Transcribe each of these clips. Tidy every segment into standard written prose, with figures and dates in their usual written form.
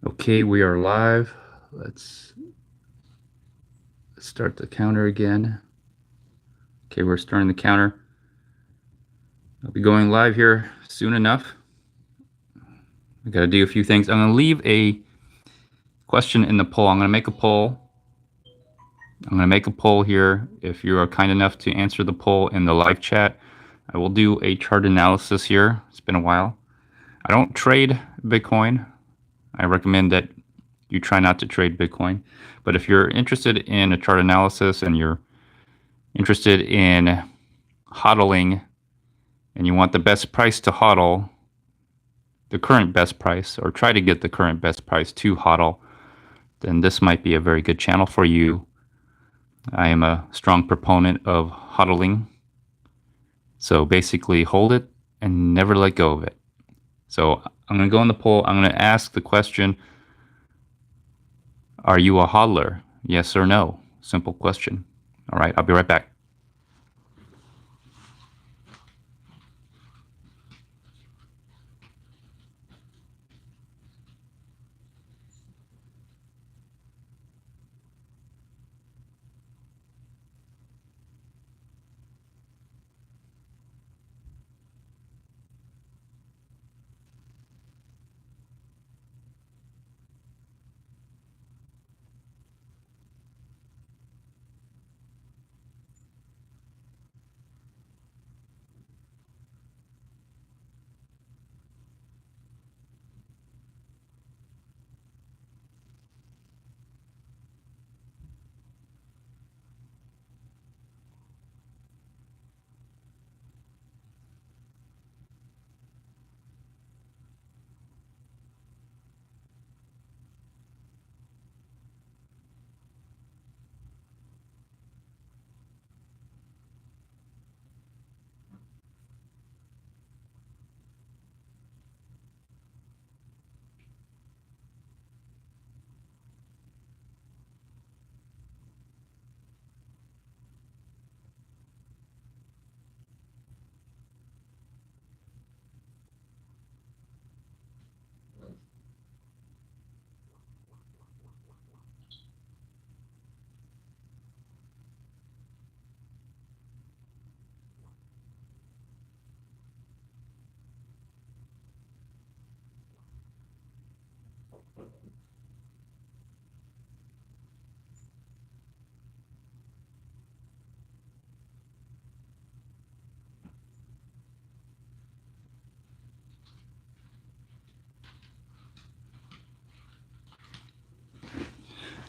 Okay, we are live. Let's start the counter again. Okay, we're starting the counter. I'll be going live here soon enough. I gotta do a few things. I'm gonna leave a question in the poll. I'm gonna make a poll. I'm gonna make a poll here. If you are kind enough to answer the poll in the live chat, I will do a chart analysis here. It's been a while. I don't trade Bitcoin. I recommend that you try not to trade Bitcoin. But if you're interested in a chart analysis and you're interested in hodling and you want the best price to hodl, the current best price, or try to get the current best price to hodl, then this might be a very good channel for you. I am a strong proponent of hodling. So basically hold it and never let go of it. So I'm going to go in the poll. I'm going to ask the question, are you a hodler? Yes or no? Simple question. All right, I'll be right back.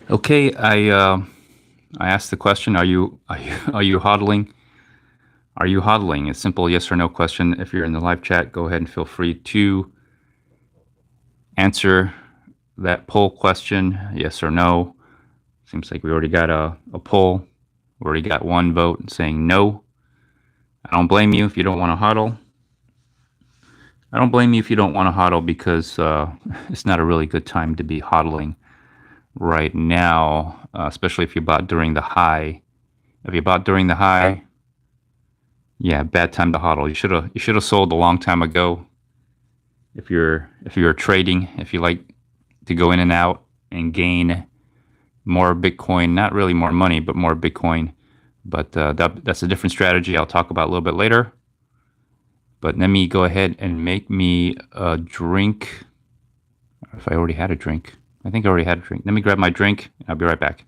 Okay, I asked the question, are you hodling? Are you hodling? A simple yes or no question. If you're in the live chat, go ahead and feel free to answer that poll question, yes or no. Seems like we already got a poll. We already got one vote saying no. I don't blame you if you don't want to hodl. I don't blame you if you don't want to hodl because it's not a really good time to be hodling right now, especially if you bought during the high. If you bought during the high, yeah, bad time to hodl. You should have sold a long time ago. If you're trading, if you like to go in and out and gain more Bitcoin, not really more money, but more Bitcoin. But that's a different strategy I'll talk about a little bit later. But let me go ahead and make me a drink. If I already had a drink. I think I already had a drink. Let me grab my drink. I'll be right back.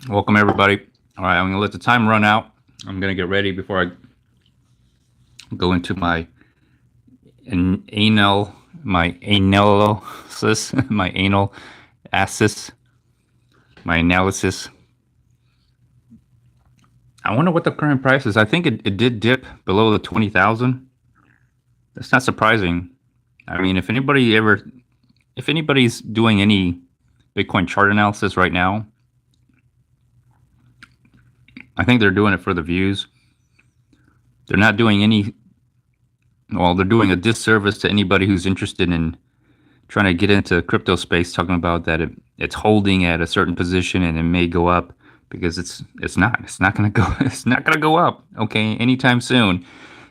Welcome, everybody. All right, I'm going to let the time run out. I'm going to get ready before I go into my anal analysis, my anal assist, my analysis. I wonder what the current price is. I think it did dip below the 20,000. That's not surprising. I mean, if anybody's doing any Bitcoin chart analysis right now, I think they're doing it for the views. They're not doing any, well, they're doing a disservice to anybody who's interested in trying to get into crypto space, talking about that it's holding at a certain position and it may go up because it's not going to go it's not going to go up, okay, anytime soon.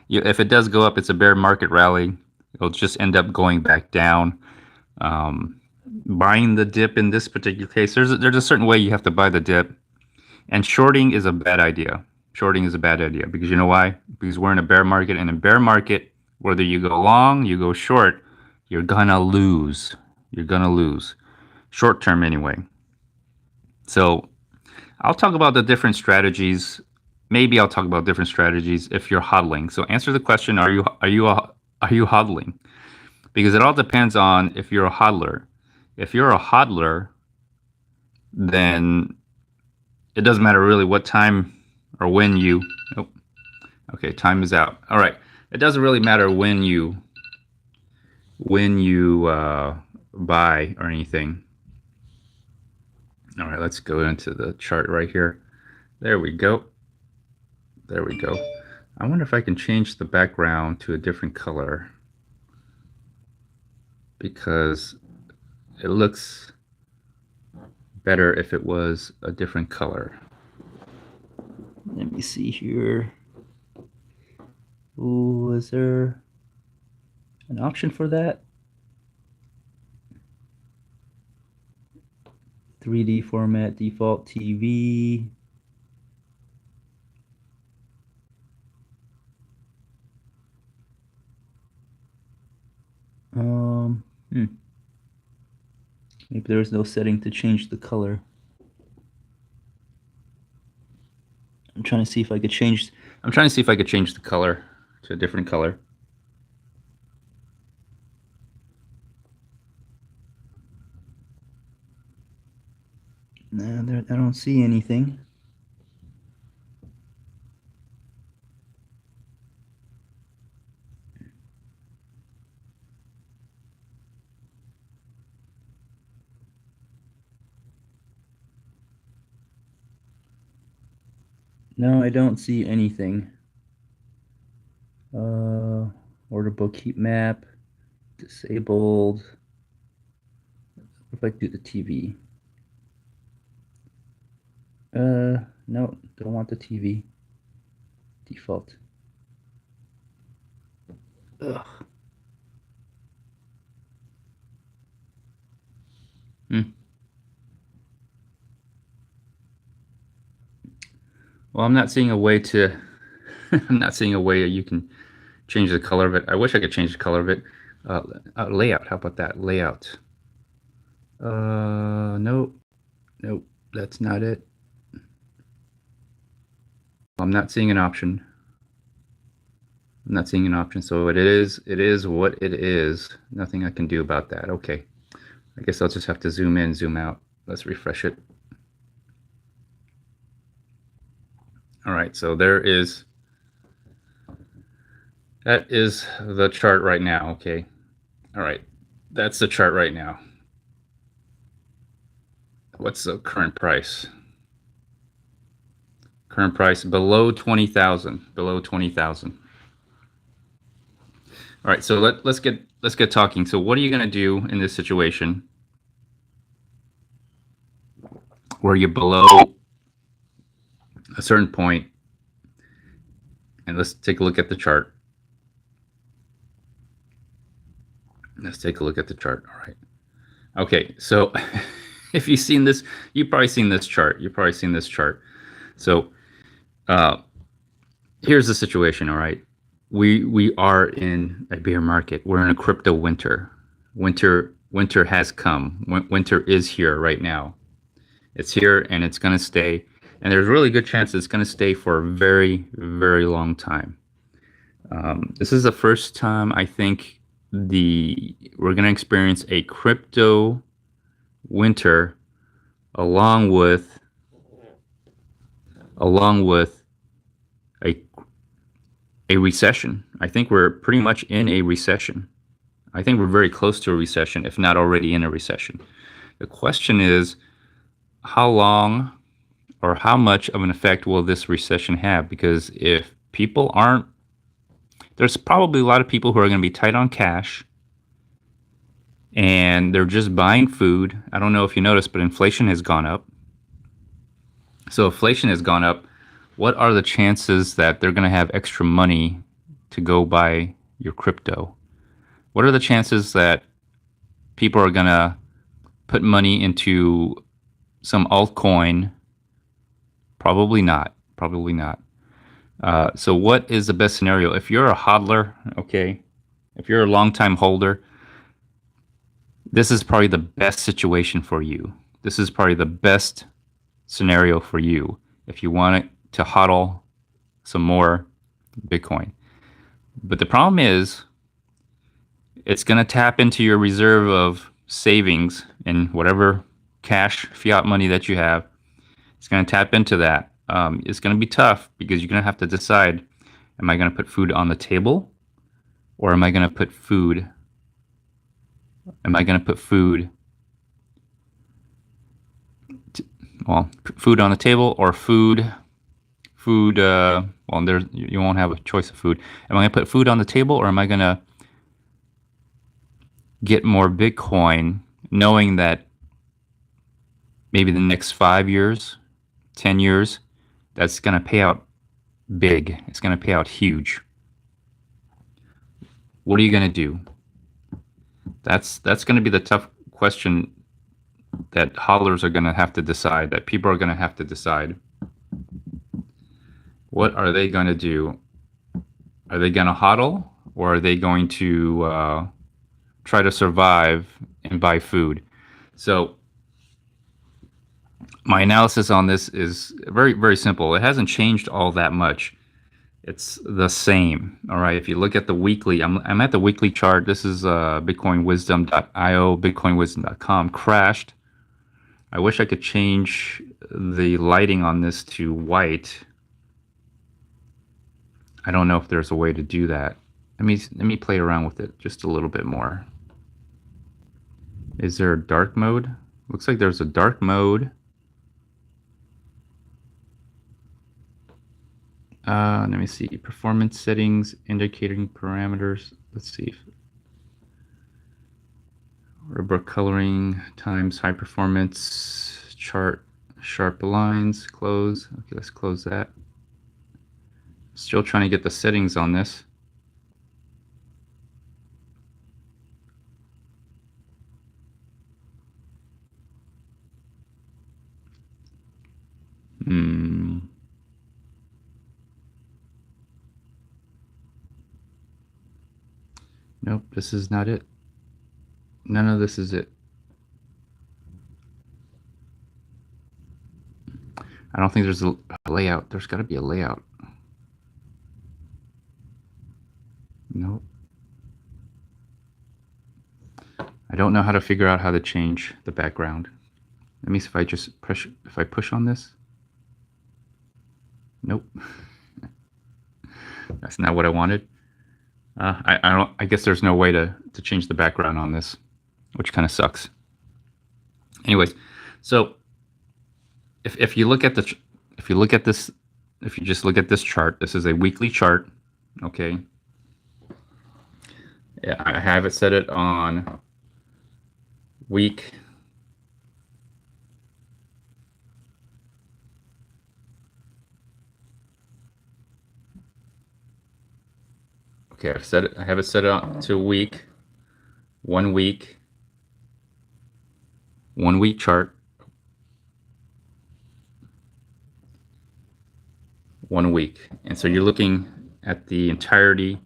If it does go up, it's a bear market rally. It'll just end up going back down. Buying the dip in this particular case, there's a certain way you have to buy the dip, and shorting is a bad idea. Shorting is a bad idea because you know why? Because we're in a bear market, and in a bear market, whether you go long, you go short, you're gonna lose. You're gonna lose. Short term anyway. So I'll talk about the different strategies. Maybe I'll talk about different strategies if you're hodling. So answer the question: are you hodling? Because it all depends on if you're a hodler. If you're a hodler, then it doesn't matter really what time or when you. Oh, okay, time is out. All right, it doesn't really matter when you buy or anything. All right, let's go into the chart right here. There we go. There we go. I wonder if I can change the background to a different color because it looks better if it was a different color. Let me see here. Ooh, is there an option for that? 3D format, default TV. Maybe there's no setting to change the color. I'm trying to see if I could change the color to a different color. No, I don't see anything. No, I don't see anything. Order book heat map, disabled. If I do the TV. No, don't want the TV. Default. Ugh. Well, I'm not seeing a way to. I'm not seeing a way that you can change the color of it. I wish I could change the color of it. Layout. How about that? Layout. Nope. Nope. That's not it. I'm not seeing an option. I'm not seeing an option. So it is what it is. Nothing I can do about that. Okay. I guess I'll just have to zoom in, zoom out. Let's refresh it. All right. So that is the chart right now. Okay. All right. That's the chart right now. What's the current price? Current price below 20,000. Below 20,000. All right, so let's get talking. So what are you going to do in this situation where you're below a certain point? And let's take a look at the chart. Let's take a look at the chart. All right. Okay, so if you've seen this, you've probably seen this chart. You've probably seen this chart. So here's the situation. All right, we are in a bear market. We're in a crypto winter. Winter has come. Winter is here right now. It's here and it's going to stay. And there's a really good chance it's going to stay for a very, very long time. This is the first time I think we're going to experience a crypto winter along with a a recession. I think we're pretty much in a recession. I think we're very close to a recession, if not already in a recession. The question is, how long or how much of an effect will this recession have? Because if people aren't, there's probably a lot of people who are going to be tight on cash and they're just buying food. I don't know if you noticed, but inflation has gone up. So, inflation has gone up. What are the chances that they're going to have extra money to go buy your crypto? What are the chances that people are going to put money into some altcoin? Probably not. Probably not. So, what is the best scenario? If you're a hodler, okay, if you're a long time holder, this is probably the best situation for you. This is probably the best scenario for you if you want to hodl some more Bitcoin. But the problem is, it's going to tap into your reserve of savings and whatever cash, fiat money that you have. It's going to tap into that. It's going to be tough because you're going to have to decide, am I going to put food on the table or am I going to put food? Am I going to put food? Well, food on the table or food. Well, there you won't have a choice of food. Am I going to put food on the table or am I going to get more Bitcoin, knowing that maybe the next 5 years, 10 years, that's going to pay out big. It's going to pay out huge. What are you going to do? That's going to be the tough question that hodlers are going to have to decide, that people are going to have to decide. What are they going to do? Are they going to hodl or are they going to try to survive and buy food? So my analysis on this is very, very simple. It hasn't changed all that much. It's the same. All right. If you look at the weekly, I'm at the weekly chart. This is bitcoinwisdom.io, bitcoinwisdom.com crashed. I wish I could change the lighting on this to white. I don't know if there's a way to do that. Let me play around with it just a little bit more. Is there a dark mode? Looks like there's a dark mode. Let me see. Performance settings, indicating parameters. Let's see. Rubber coloring times high performance chart, sharp lines, close. Okay, let's close that. Still trying to get the settings on this. Nope, this is not it. None of this is it. I don't think there's a layout. There's got to be a layout. Nope. I don't know how to figure out how to change the background. Let me see if I just push on this. Nope. That's not what I wanted. I guess there's no way to change the background on this, which kind of sucks. Anyways, so if you look at this, if you just look at this chart, this is a weekly chart. Okay. Yeah, I have it set it on week. Okay, I have it set up to week, 1 week, 1 week chart, 1 week. And so you're looking at the entirety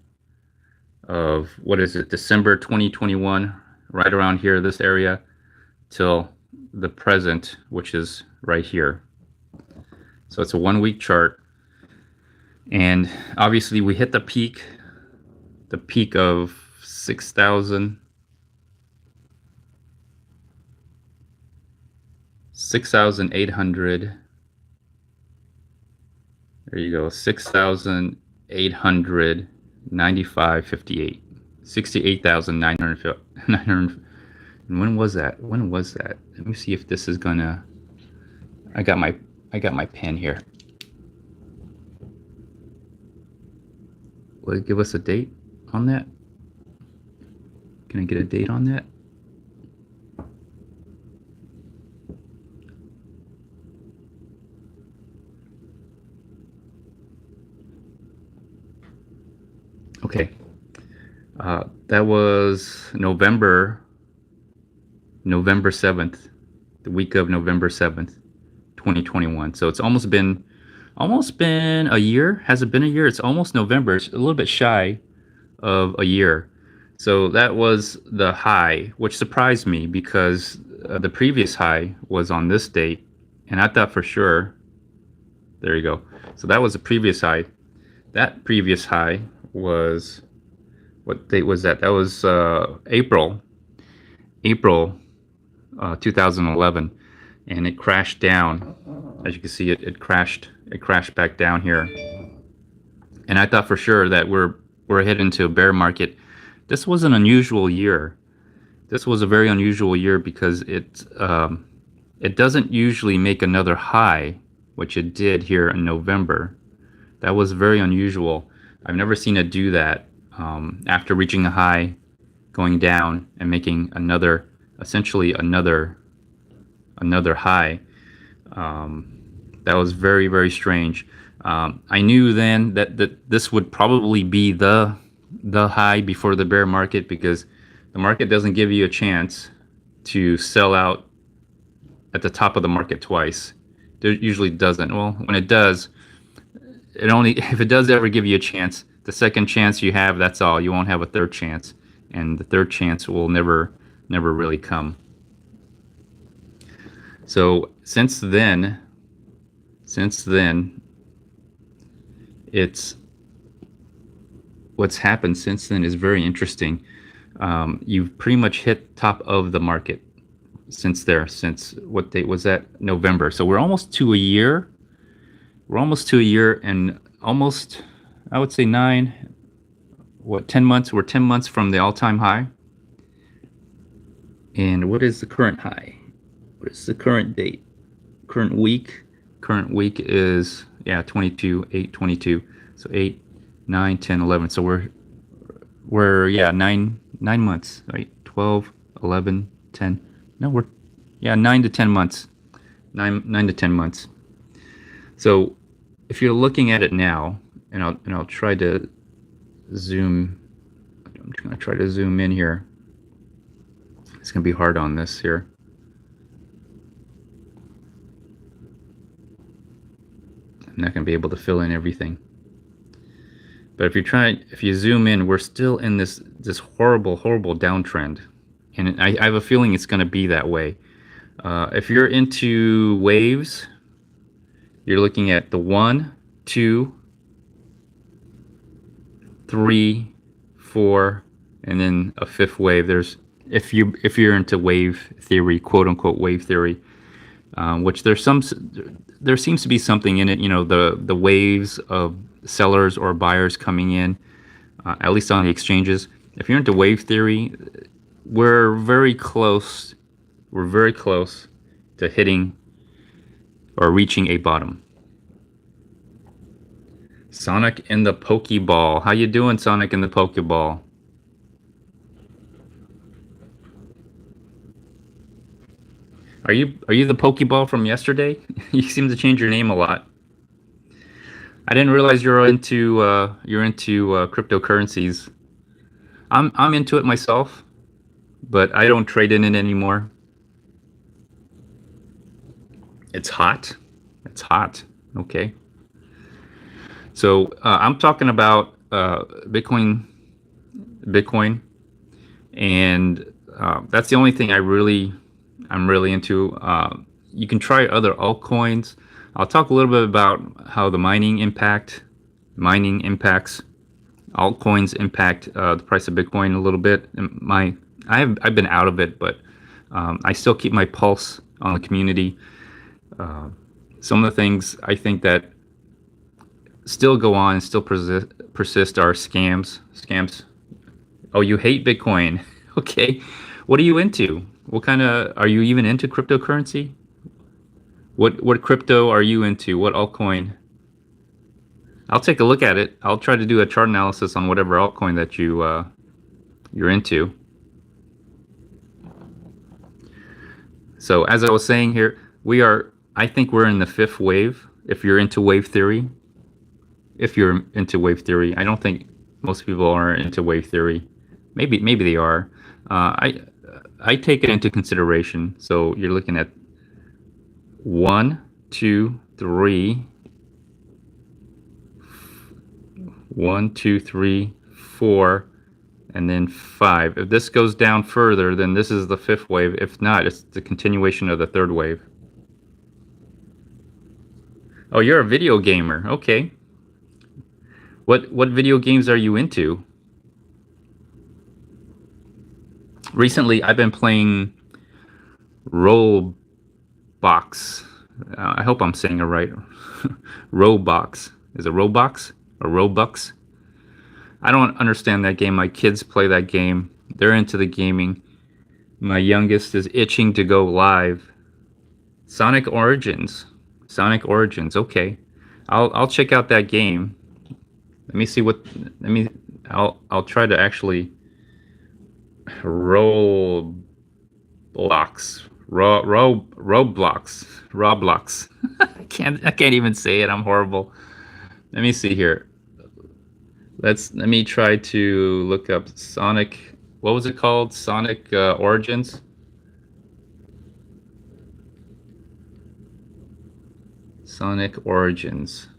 of, what is it, December 2021, right around here, this area, till the present, which is right here. So it's a 1 week chart. And obviously we hit the peak of 6,000. 6,800 There you go. 6,895.58. 68,900. And when was that? When was that? Let me see if this is gonna. I got my pen here. Will it give us a date on that? Can I get a date on that? Okay. That was November 7th, the week of November 7th, 2021. So it's almost been a year. Has it been a year? It's almost November. It's a little bit shy of a year. So that was the high, which surprised me because the previous high was on this date, and I thought for sure. There you go. So that was the previous high. That previous high was, what date was that? That was April 2011, and it crashed down. As you can see, it crashed back down here, and I thought for sure that we're heading into a bear market. This was an unusual year. This was a very unusual year because it doesn't usually make another high, which it did here in November. That was very unusual. I've never seen it do that after reaching a high, going down and making essentially another high. That was very, very strange. I knew then that this would probably be the high before the bear market, because the market doesn't give you a chance to sell out at the top of the market twice. It usually doesn't. Well, when it does, it only if it does ever give you a chance, the second chance you have, that's all. You won't have a third chance, and the third chance will never really come. So since then, it's what's happened since then is very interesting. You've pretty much hit top of the market since what date was that? November. So we're almost to a year. We're almost to a year and almost, I would say 10 months. We're 10 months from the all-time high. And what is the current high? What is the current date? Current week? Current week is, 22, 8/22. So 8, 9, 10, 11. So we're 9 months, right? 12, 11, 10. No, we're 9 to 10 months. 9 to 10 months. So if you're looking at it now, and I'll try to zoom. I'm just going to try to zoom in here. It's going to be hard on this here. I'm not going to be able to fill in everything. But if you zoom in, we're still in this horrible downtrend, and I have a feeling it's going to be that way. If you're into waves, you're looking at the 1, 2, 3, 4, and then a fifth wave. If you're into wave theory, quote unquote wave theory, which there seems to be something in it. The waves of sellers or buyers coming in, at least on the exchanges. If you're into wave theory, we're very close. We're very close to hitting or reaching a bottom. Sonic in the Pokeball. How you doing, Sonic in the Pokeball? Are you the Pokeball from yesterday? You seem to change your name a lot. I didn't realize you're into cryptocurrencies. I'm into it myself, but I don't trade in it anymore. It's hot. It's hot. Okay. So I'm talking about Bitcoin, and that's the only thing I'm really into. You can try other altcoins. I'll talk a little bit about how the mining impacts altcoins impact the price of Bitcoin a little bit. And I've been out of it, but I still keep my pulse on the community. Some of the things I think that still go on and still persist are scams. Scams. Oh, you hate Bitcoin. Okay. What are you into? What kind of are you even into cryptocurrency? What crypto are you into? What altcoin? I'll take a look at it. I'll try to do a chart analysis on whatever altcoin that you're into. So as I was saying here, I think we're in the fifth wave. If you're into wave theory, I don't think most people are into wave theory. Maybe they are. I take it into consideration. So you're looking at one, two, three, one, two, three, four, and then five. If this goes down further, then this is the fifth wave. If not, it's the continuation of the third wave. Oh, you're a video gamer. Okay. What video games are you into? Recently, I've been playing Roblox. I hope I'm saying it right. Roblox. Is it Roblox or Robux? I don't understand that game. My kids play that game. They're into the gaming. My youngest is itching to go live. Sonic Origins. Sonic Origins. Okay. I'll check out that game. Let me see what let me I'll try to actually Roblox. Roblox. I can't even say it. I'm horrible. Let me see here. Let me try to look up Sonic. What was it called? Sonic Origins. Sonic Origins.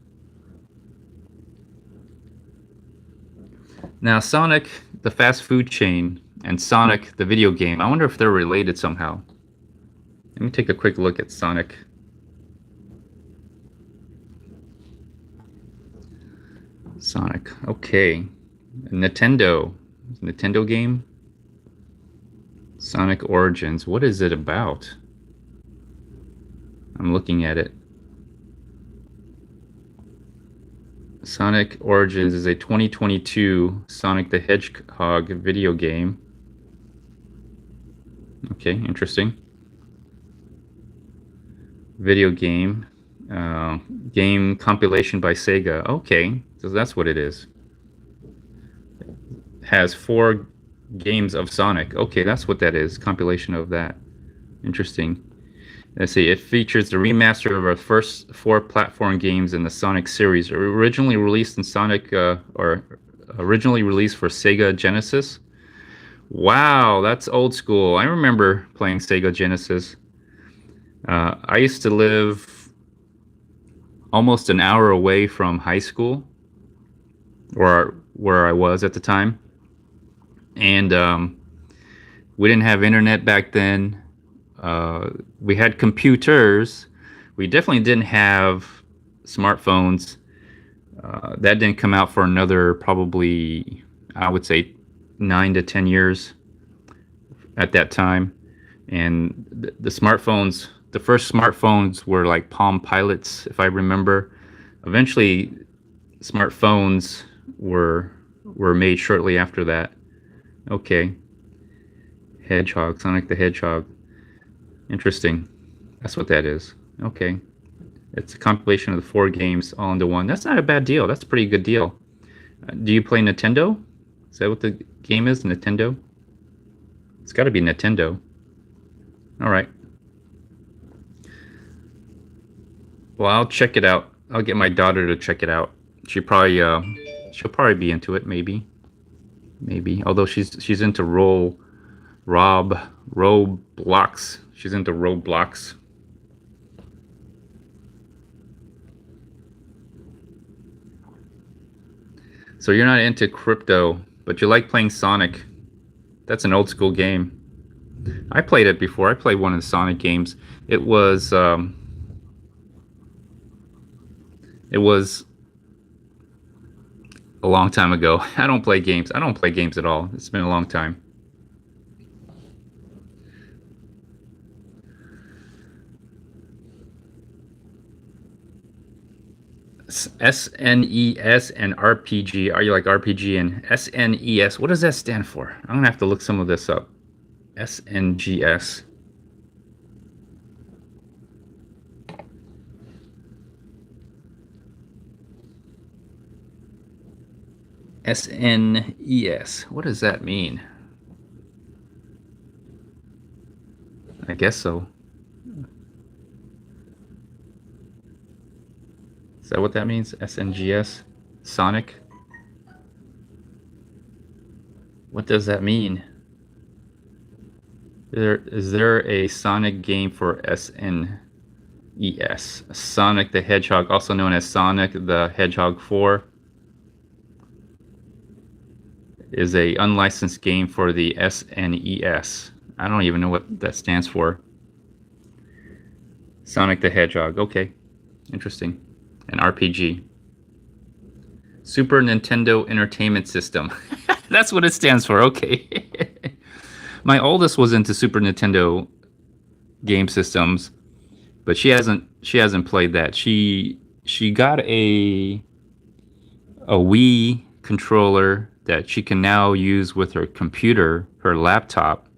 Now, Sonic, the fast food chain, and Sonic, the video game. I wonder if they're related somehow. Let me take a quick look at Sonic. Sonic. Okay. Nintendo. Nintendo game. Sonic Origins. What is it about? I'm looking at it. Sonic Origins is a 2022 Sonic the Hedgehog video game. Okay, interesting. Video game. Game compilation by Sega. Okay, so that's what it is. Has 4 games of Sonic. Okay, that's what that is. Compilation of that. Interesting. Let's see. It features the remaster of our first 4 platform games in the Sonic series, originally released in originally released for Sega Genesis. Wow, that's old school. I remember playing Sega Genesis. I used to live almost an hour away from high school, or where I was at the time, and we didn't have internet back then. We had computers. We definitely didn't have smartphones. That didn't come out for another probably, I would say, 9 to 10 years at that time. And the smartphones, the first smartphones were like Palm Pilots, if I remember. Eventually, smartphones were made shortly after that. Okay. Hedgehog, Sonic the Hedgehog. Interesting. That's what that is. Okay. It's a compilation of the 4 games all into one. That's not a bad deal. That's a pretty good deal. Do you play Nintendo? Is that what the game is? Nintendo? It's got to be Nintendo. All right. Well, I'll check it out. I'll get my daughter to check it out. She'll probably be into it. Maybe. Although she's into Roblox. She's into Roblox. So you're not into crypto, but you like playing Sonic. That's an old school game. I played it before. I played one of the Sonic games. It was a long time ago. I don't play games. I don't play games at all. It's been a long time. SNES and RPG. Are you like RPG and SNES? What does that stand for? I'm gonna have to look some of this up. SNGS. SNES. What does that mean? I guess so. Is that what that means? SNGS? Sonic? What does that mean? Is there a Sonic game for SNES? Sonic the Hedgehog, also known as Sonic the Hedgehog 4, is a unlicensed game for the SNES. I don't even know what that stands for. Sonic the Hedgehog. Okay, interesting. An RPG. Super Nintendo Entertainment System. That's what it stands for. Okay. My oldest was into Super Nintendo game systems, but she hasn't played that. She got a Wii controller that she can now use with her computer, her laptop.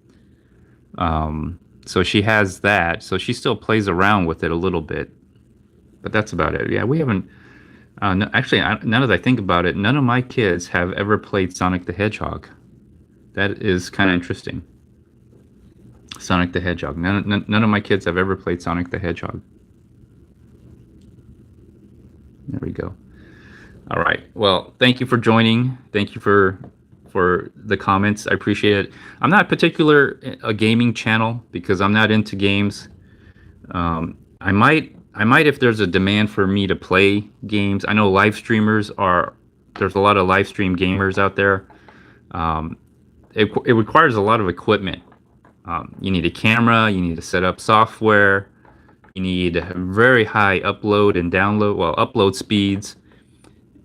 So she has that. So she still plays around with it a little bit, but that's about it. Yeah, we haven't. No, actually, now that I think about it, none of my kids have ever played Sonic the Hedgehog. That is kind of interesting. Sonic the Hedgehog. None of my kids have ever played Sonic the Hedgehog. There we go. All right. Well, thank you for joining. Thank you for the comments. I appreciate it. I'm not particular a gaming channel because I'm not into games. I might if there's a demand for me to play games. I know live streamers are there's a lot of live stream gamers out there. It requires a lot of equipment. You need a camera. You need to set up software. You need very high upload and download, well, upload speeds,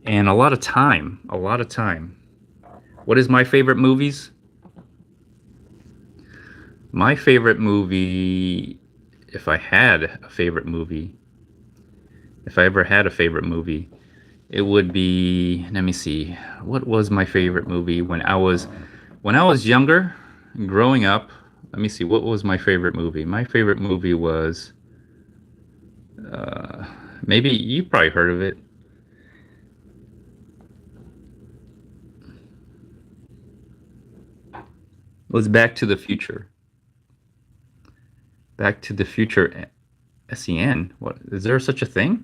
and a lot of time. A lot of time. What is my favorite movies? My favorite movie, if I had a favorite movie, if I ever had a favorite movie, it would be, let me see, what was my favorite movie when I was younger, growing up? Let me see, what was my favorite movie? My favorite movie was, maybe you probably heard of it. It was Back to the Future. Back to the Future. SEN. What is there such a thing?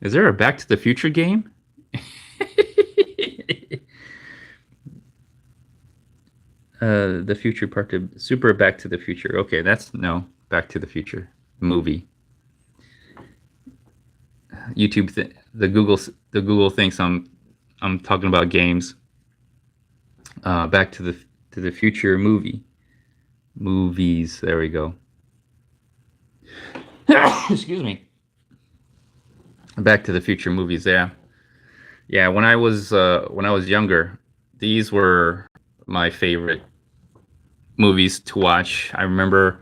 Is there a Back to the Future game? The Future Part of Super Back to the Future. Okay, that's no Back to the Future movie. The Google thinks I'm talking about games. Back to the Future movies. There we go. Excuse me. Back to the Future movies. Yeah, yeah. When I was younger, these were my favorite movies to watch. I remember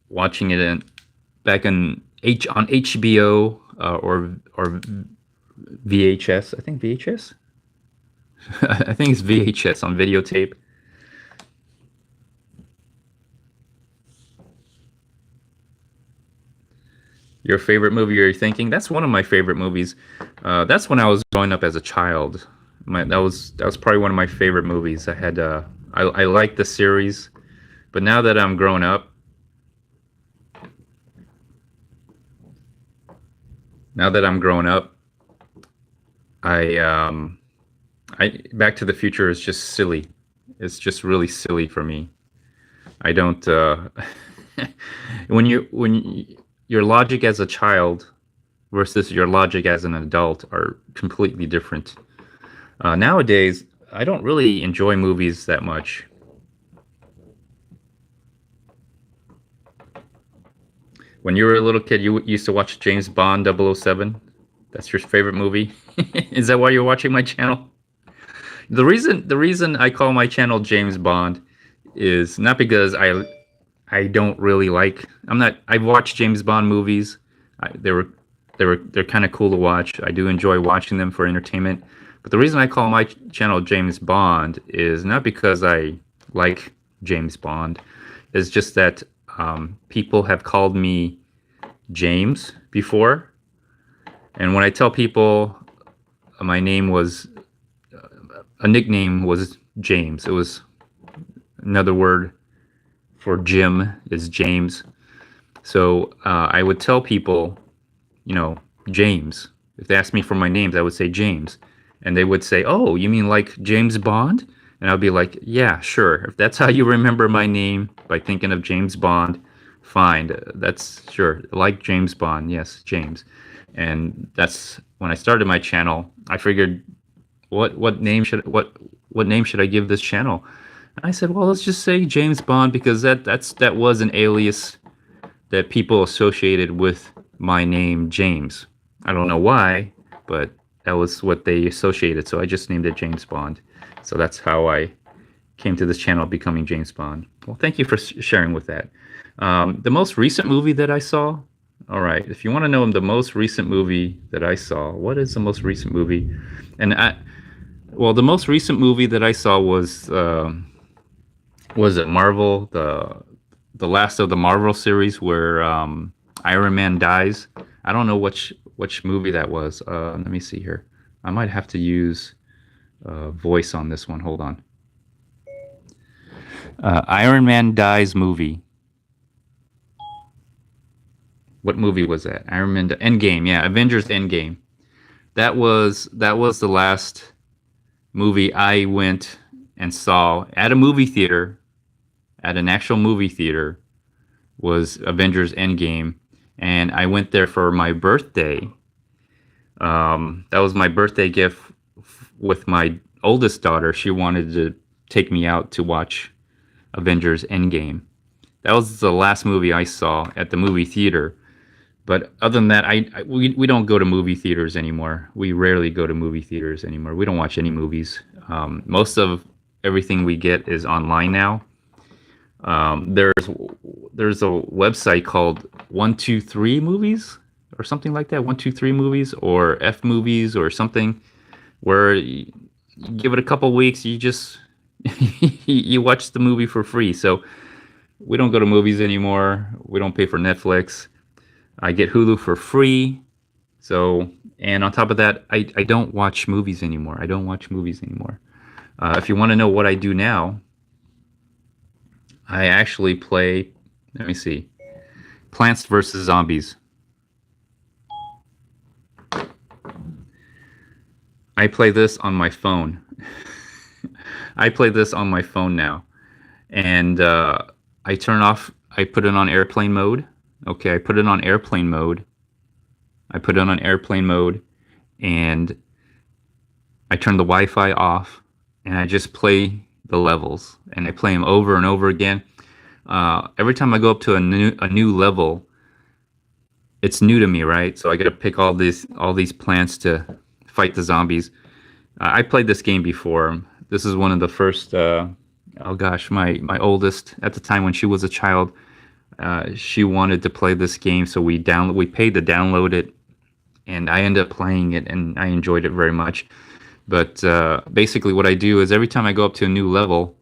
watching it back in on HBO, or VHS. I think VHS. I think it's VHS on videotape. Your favorite movie you're thinking? That's one of my favorite movies. That's when I was growing up as a child. That was probably one of my favorite movies. I liked the series, but now that I'm grown up, now that I'm grown up, I Back to the Future is just silly. It's just really silly for me. I don't your logic as a child versus your logic as an adult are completely different. Nowadays, I don't really enjoy movies that much. When you were a little kid, you used to watch James Bond 007. That's your favorite movie? Is that why you're watching my channel? The reason I call my channel James Bond is not because I don't really like. I'm not. I've watched James Bond movies. They were they're kind of cool to watch. I do enjoy watching them for entertainment. But the reason I call my channel James Bond is not because I like James Bond. It's just that people have called me James before, and when I tell people my name was a nickname was James, it was another word for Jim is James. So I would tell people, you know, James. If they asked me for my names, I would say James. And they would say, "Oh, you mean like James Bond?" And I'd be like, "Yeah, sure. If that's how you remember my name by thinking of James Bond, fine. That's sure. Like James Bond. Yes, James." And that's when I started my channel. I figured what name should I give this channel? And I said, "Well, let's just say James Bond because that was an alias that people associated with my name, James. I don't know why, but that was what they associated. So I just named it James Bond. So that's how I came to this channel, becoming James Bond. Well, thank you for sharing with that. The most recent movie that I saw. All right, if you want to know the most recent movie that I saw, what is the most recent movie? And well, the most recent movie that I saw was it Marvel, the last of the Marvel series where Iron Man dies. I don't know which movie that was. Let me see here. I might have to use voice on this one. Hold on. Iron Man dies movie. What movie was that? Iron Man Endgame. Yeah, Avengers Endgame. That was the last movie I went and saw at a movie theater, at an actual movie theater, was Avengers Endgame, and I went there for my birthday. That was my birthday gift with my oldest daughter. She wanted to take me out to watch Avengers Endgame. That was the last movie I saw at the movie theater. But other than that, we don't go to movie theaters anymore. We rarely go to movie theaters anymore. We don't watch any movies. Most of everything we get is online now. There's a website called 123 Movies or something like that. 123 Movies or F Movies or something, where you give it a couple weeks, you just you watch the movie for free. So we don't go to movies anymore. We don't pay for Netflix. I get Hulu for free. So, and on top of that, I don't watch movies anymore. I don't watch movies anymore. If you want to know what I do now, I actually play, let me see, Plants vs. Zombies. I play this on my phone. I play this on my phone now. And I put it on airplane mode. Okay, I put it on airplane mode. I put it on airplane mode and I turn the Wi-Fi off and I just play the levels and I play them over and over again. Every time I go up to a new level, it's new to me, right? So I got to pick all these plants to fight the zombies. I played this game before. This is one of the first. Oh gosh, my oldest at the time when she was a child, she wanted to play this game, so we paid to download it, and I ended up playing it, and I enjoyed it very much. But basically, what I do is every time I go up to a new level,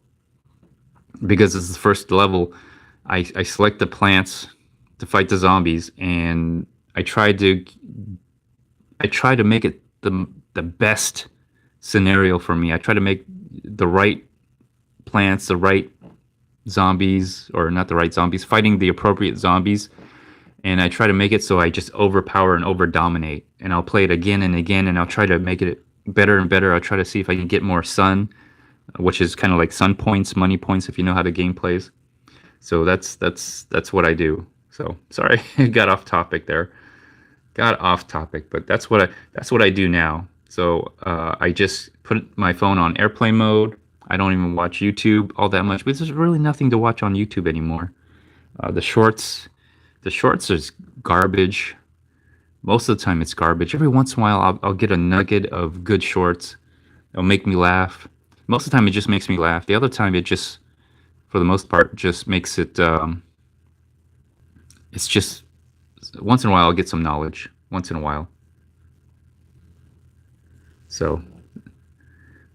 because it's the first level, I select the plants to fight the zombies, and I try to make it the best scenario for me. I try to make the right plants, the right zombies, or not the right zombies, fighting the appropriate zombies. And I try to make it so I just overpower and over dominate. And I'll play it again and again, and I'll try to make it better and better. I'll try to see if I can get more sun, which is kind of like sun points, money points, if you know how the game plays. So that's what I do. So sorry, got off topic there. Got off topic, but that's what I do now. So I just put my phone on airplane mode. I don't even watch YouTube all that much because there's really nothing to watch on YouTube anymore. The shorts is garbage. Most of the time it's garbage. Every once in a while I'll get a nugget of good shorts. It'll make me laugh. Most of the time it just makes me laugh. The other time it just, for the most part, just makes it. It's just once in a while I'll get some knowledge. once in a while. So,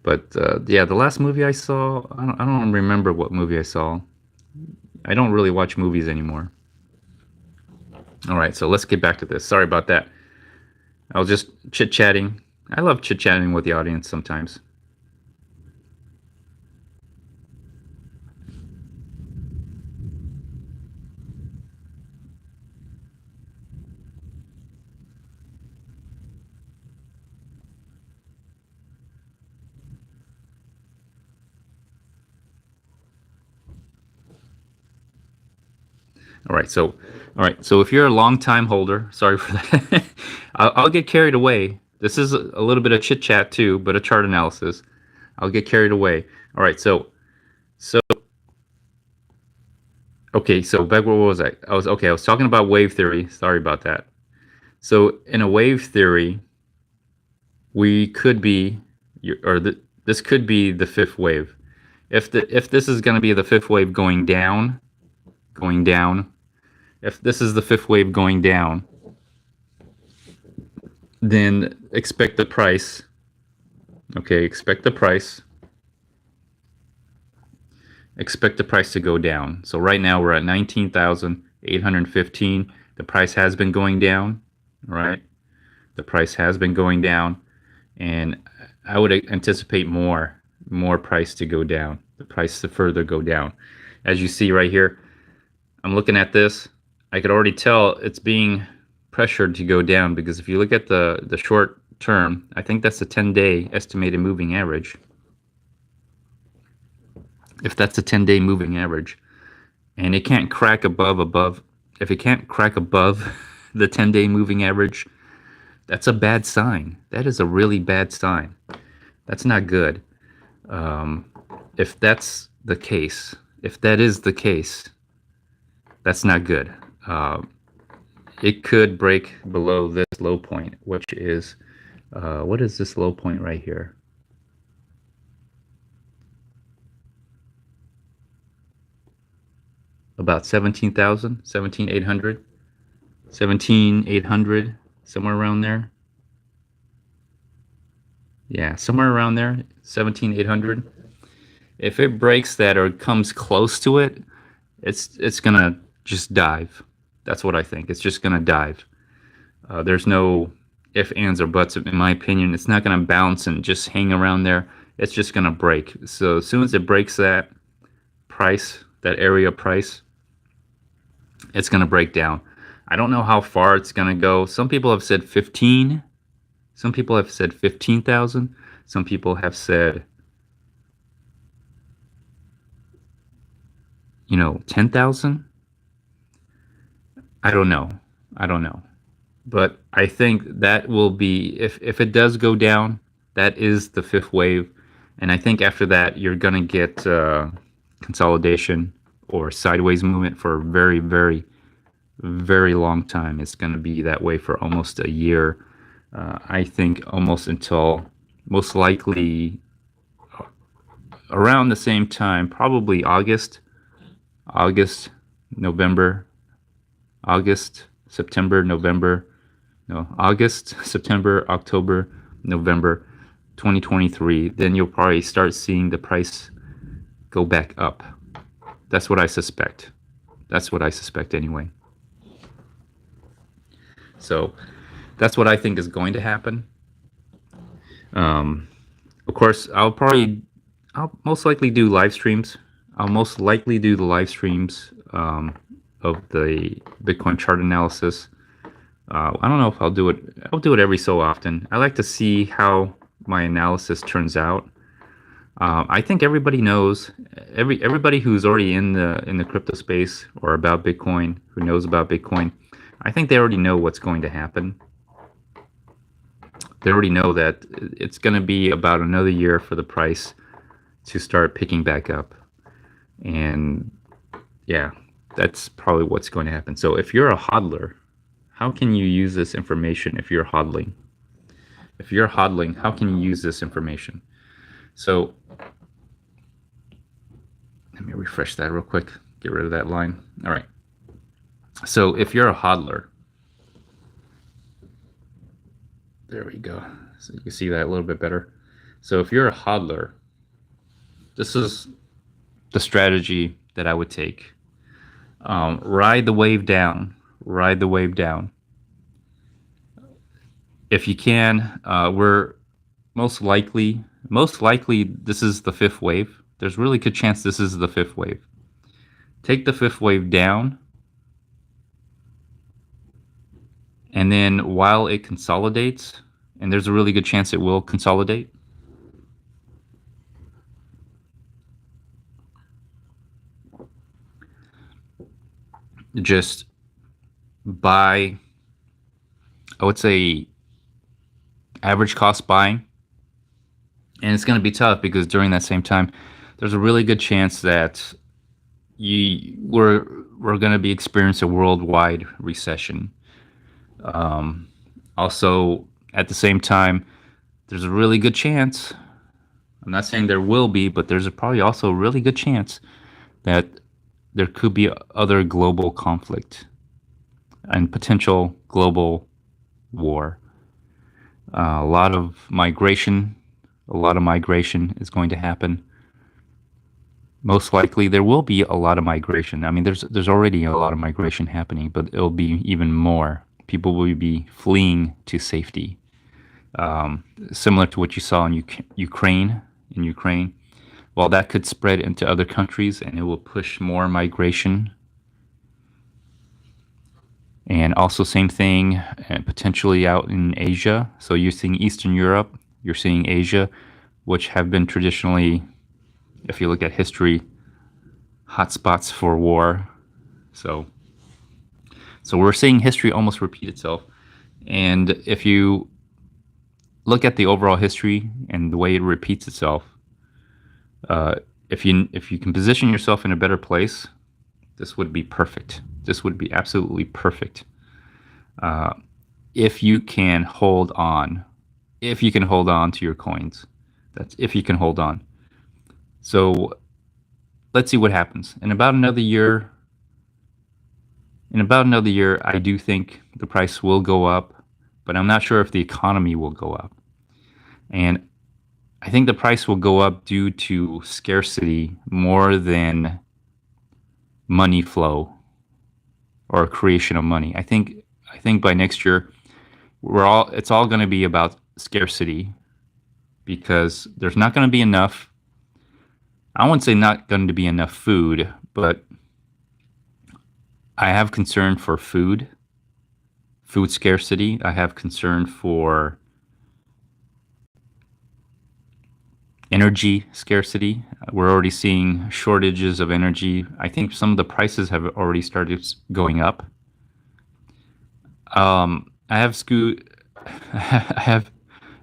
but yeah, the last movie I saw, I don't remember what movie I saw. I don't really watch movies anymore. All right, so let's get back to this. Sorry about that. I was just chit chatting. I love chit chatting with the audience sometimes. All right, so if you're a long time holder, sorry for that. I'll get carried away. This is a little bit of chit chat too, but a chart analysis. I'll get carried away. All right, so okay, so back where was I? I was okay. I was talking about wave theory. Sorry about that. So in a wave theory, we could be, this could be the fifth wave. If this is going to be the fifth wave going down. If this is the fifth wave going down, then expect the price. Okay, expect the price to go down. So right now we're at 19,815. The price has been going down, right? The price has been going down, and I would anticipate more price to go down. The price to further go down. As you see right here, I'm looking at this. I could already tell it's being pressured to go down because if you look at the short term, I think that's the 10-day estimated moving average. If that's a 10-day moving average, and it can't crack above, if it can't crack above the 10-day moving average, that's a bad sign. That is a really bad sign. That's not good. If that's the case, if that is the case, that's not good. It could break below this low point, which is, what is this low point right here? About 17,000, 17,800, 17,800, somewhere around there. Yeah, somewhere around there, 17,800. If it breaks that or comes close to it, it's gonna just dive. That's what I think. It's just gonna dive. There's no if, ands, or buts. In my opinion, it's not gonna bounce and just hang around there. It's just gonna break. So as soon as it breaks that price, that area price, it's gonna break down. I don't know how far it's gonna go. Some people have said 15. Some people have said 15,000. Some people have said 10,000. I don't know. I don't know. But I think that will be, if it does go down, that is the fifth wave. And I think after that, you're going to get consolidation or sideways movement for a very, very, very long time. It's going to be that way for almost a year. I think almost until most likely around the same time, probably August, November, August, September, November, no, August, September, October, November 2023, then you'll probably start seeing the price go back up. That's what I suspect. That's what I suspect anyway. So that's what I think is going to happen. Of course, I'll most likely do live streams. I'll most likely do the live streams of the Bitcoin chart analysis. I don't know if I'll do it. I'll do it every so often. I like to see how my analysis turns out. I think everybody knows. Everybody who's already in the crypto space or about Bitcoin, who knows about Bitcoin, I think they already know what's going to happen. They already know that it's going to be about another year for the price to start picking back up. And yeah, that's probably what's going to happen. So if you're a hodler, how can you use this information if you're hodling? If you're hodling, how can you use this information? So let me refresh that real quick. Get rid of that line. All right. So if you're a hodler, There we go. So you can see that a little bit better. So if you're a hodler, this is the strategy that I would take. Ride the wave down. Ride the wave down. If you can, we're most likely this is the fifth wave. There's really good chance this is the fifth wave. Take the fifth wave down, and then while it consolidates, and there's a really good chance it will consolidate, just buy, I would say, average cost buying. And it's going to be tough because during that same time, there's a really good chance that we're going to be experiencing a worldwide recession. Also, at the same time, there's a really good chance. I'm not saying there will be, but there's probably also a really good chance that there could be other global conflict and potential global war. A lot of migration, a lot of migration is going to happen. Most likely, there will be a lot of migration. I mean, there's already a lot of migration happening, but it'll be even more. People will be fleeing to safety, similar to what you saw in Ukraine. In Ukraine, well, that could spread into other countries, and it will push more migration. And also, same thing, potentially out in Asia. So you're seeing Eastern Europe, you're seeing Asia, which have been traditionally, if you look at history, hotspots for war. So we're seeing history almost repeat itself. And if you look at the overall history and the way it repeats itself, if you can position yourself in a better place, this would be perfect. This would be absolutely perfect. If you can hold on, to your coins, that's if you can hold on. So let's see what happens in about another year. I do think the price will go up, but I'm not sure if the economy will go up. And I think the price will go up due to scarcity more than money flow or creation of money. I think by next year it's all going to be about scarcity because there's not going to be enough. I wouldn't say not going to be enough food, but I have concern for food scarcity. I have concern for energy scarcity. We're already seeing shortages of energy. I think some of the prices have already started going up. I have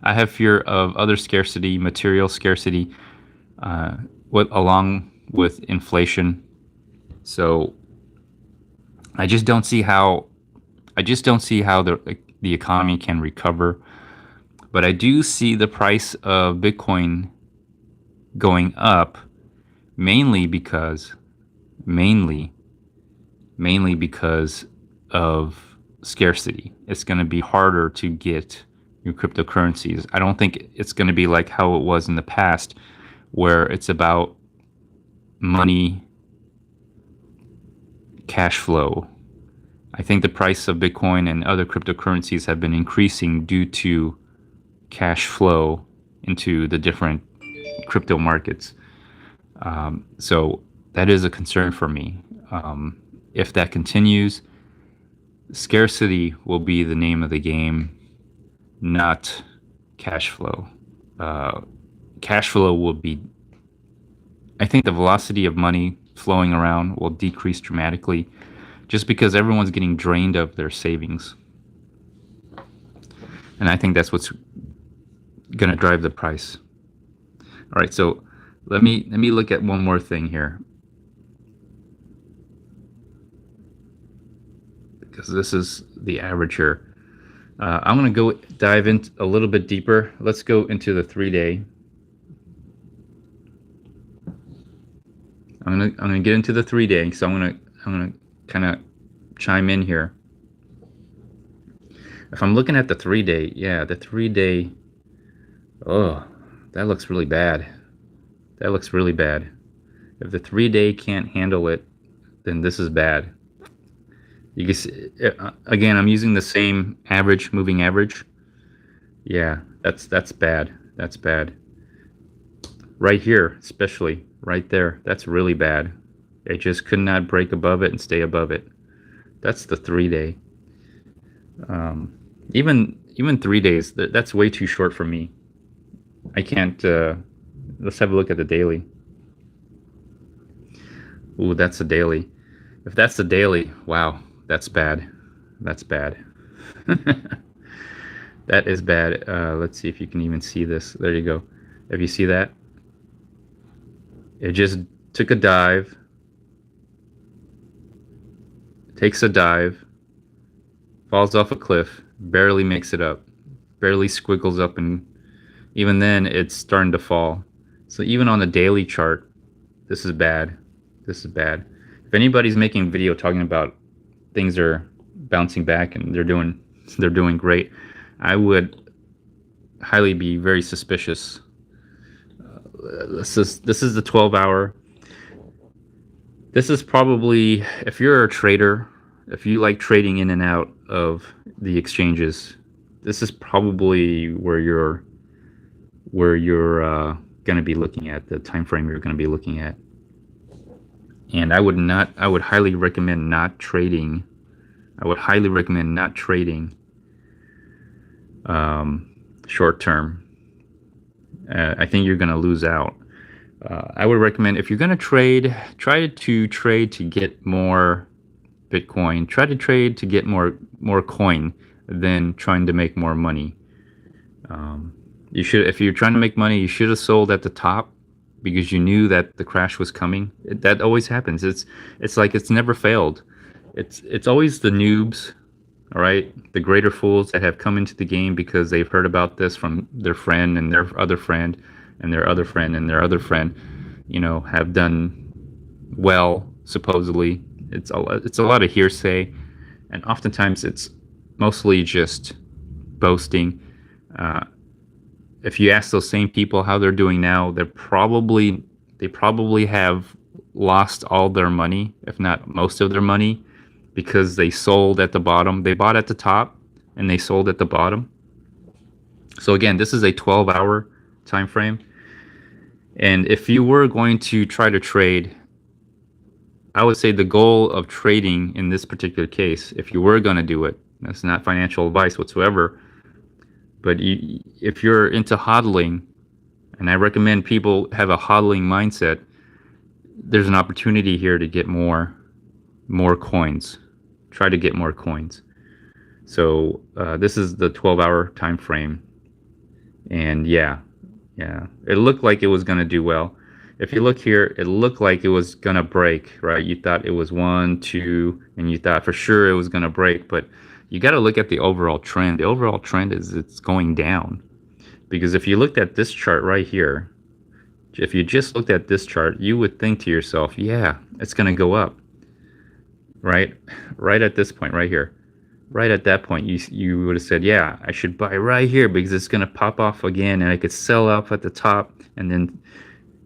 I have fear of other scarcity, material scarcity, along with inflation. So I just don't see how the economy can recover. But I do see the price of Bitcoin going up mainly because of scarcity. It's going to be harder to get your cryptocurrencies. I don't think it's going to be like how it was in the past where it's about money, cash flow. I think the price of Bitcoin and other cryptocurrencies have been increasing due to cash flow into the different crypto markets. So that is a concern for me. If that continues, scarcity will be the name of the game, not cash flow. Cash flow will be, I think the velocity of money flowing around will decrease dramatically just because everyone's getting drained of their savings. And I think that's what's going to drive the price. All right, so let me look at one more thing here, because this is the average here. I'm going to go dive in a little bit deeper. Let's go into the 3-day. I'm gonna get into the 3-day, so I'm gonna kind of chime in here. If I'm looking at the 3-day, yeah, the 3-day, oh, that looks really bad. That looks really bad. If the 3-day can't handle it, then this is bad. You can see, again, I'm using the same average, moving average. Yeah, that's bad. That's bad. Right here, especially right there, that's really bad. It just could not break above it and stay above it. That's the 3-day. Even 3 days, that's way too short for me. I can't. Let's have a look at the daily. Ooh, that's a daily. If that's the daily, wow, that's bad. That's bad. That is bad. Let's see if you can even see this. There you go. If you see that, it just took a dive, takes a dive, falls off a cliff, barely makes it up, barely squiggles up, and even then, it's starting to fall. So even on the daily chart, this is bad. This is bad. If anybody's making a video talking about things are bouncing back and they're doing great, I would highly be very suspicious. This is the 12-hour. This is probably, if you're a trader, if you like trading in and out of the exchanges, this is probably where you're going to be looking at, the time frame you're going to be looking at. And I would highly recommend not trading. I would highly recommend not trading short term. I think you're going to lose out. I would recommend, if you're going to trade, try to trade to get more Bitcoin. Try to trade to get more coin than trying to make more money. You should, if you're trying to make money, you should have sold at the top because you knew that the crash was coming. That always happens. It's like it's never failed. It's always the noobs, all right, the greater fools that have come into the game because they've heard about this from their friend and their other friend and their other friend and their other friend, have done well supposedly. It's a lot of hearsay, and oftentimes it's mostly just boasting. If you ask those same people how they're doing now, they probably have lost all their money, if not most of their money, because they sold at the bottom. They bought at the top and they sold at the bottom. So again, this is a 12-hour time frame. And if you were going to try to trade, I would say the goal of trading in this particular case, if you were going to do it, that's not financial advice whatsoever, but if you're into hodling, and I recommend people have a hodling mindset, there's an opportunity here to get more coins. Try to get more coins. So this is the 12-hour time frame, and yeah, it looked like it was gonna do well. If you look here, it looked like it was gonna break, right? You thought it was 1, 2, and you thought for sure it was gonna break, but you got to look at the overall trend. The overall trend is it's going down. Because if you looked at this chart right here, if you just looked at this chart, you would think to yourself, yeah, it's going to go up. Right? Right at this point right here. Right at that point, you would have said, yeah, I should buy right here because it's going to pop off again and I could sell up at the top. And then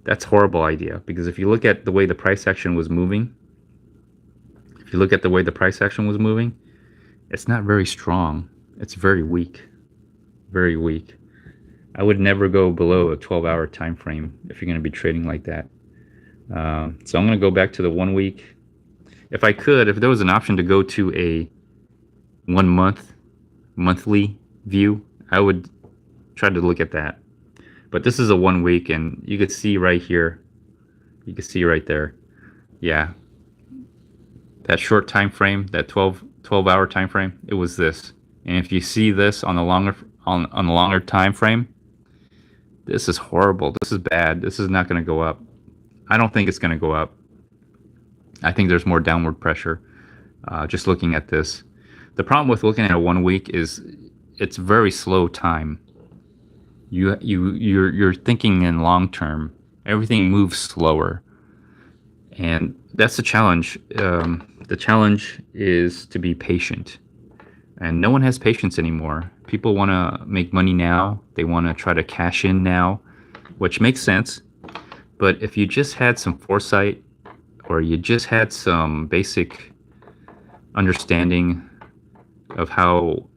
that's a horrible idea, because if you look at the way the price action was moving, it's not very strong. It's very weak. Very weak. I would never go below a 12-hour time frame if you're going to be trading like that. So I'm going to go back to the 1 week. If there was an option to go to a 1 month, monthly view, I would try to look at that. But this is a 1 week, and you could see right here. You can see right there. Yeah. That short time frame, that 12-hour time frame, it was this. And if you see this on the longer time frame, this is horrible. This is bad. This is not going to go up. I don't think it's going to go up. I think there's more downward pressure. Just looking at this, the problem with looking at a 1 week is it's very slow time. You're thinking in long term. Everything moves slower, and that's the challenge. The challenge is to be patient. And no one has patience anymore. People want to make money now. They want to try to cash in now, which makes sense. But if you just had some foresight, or you just had some basic understanding of how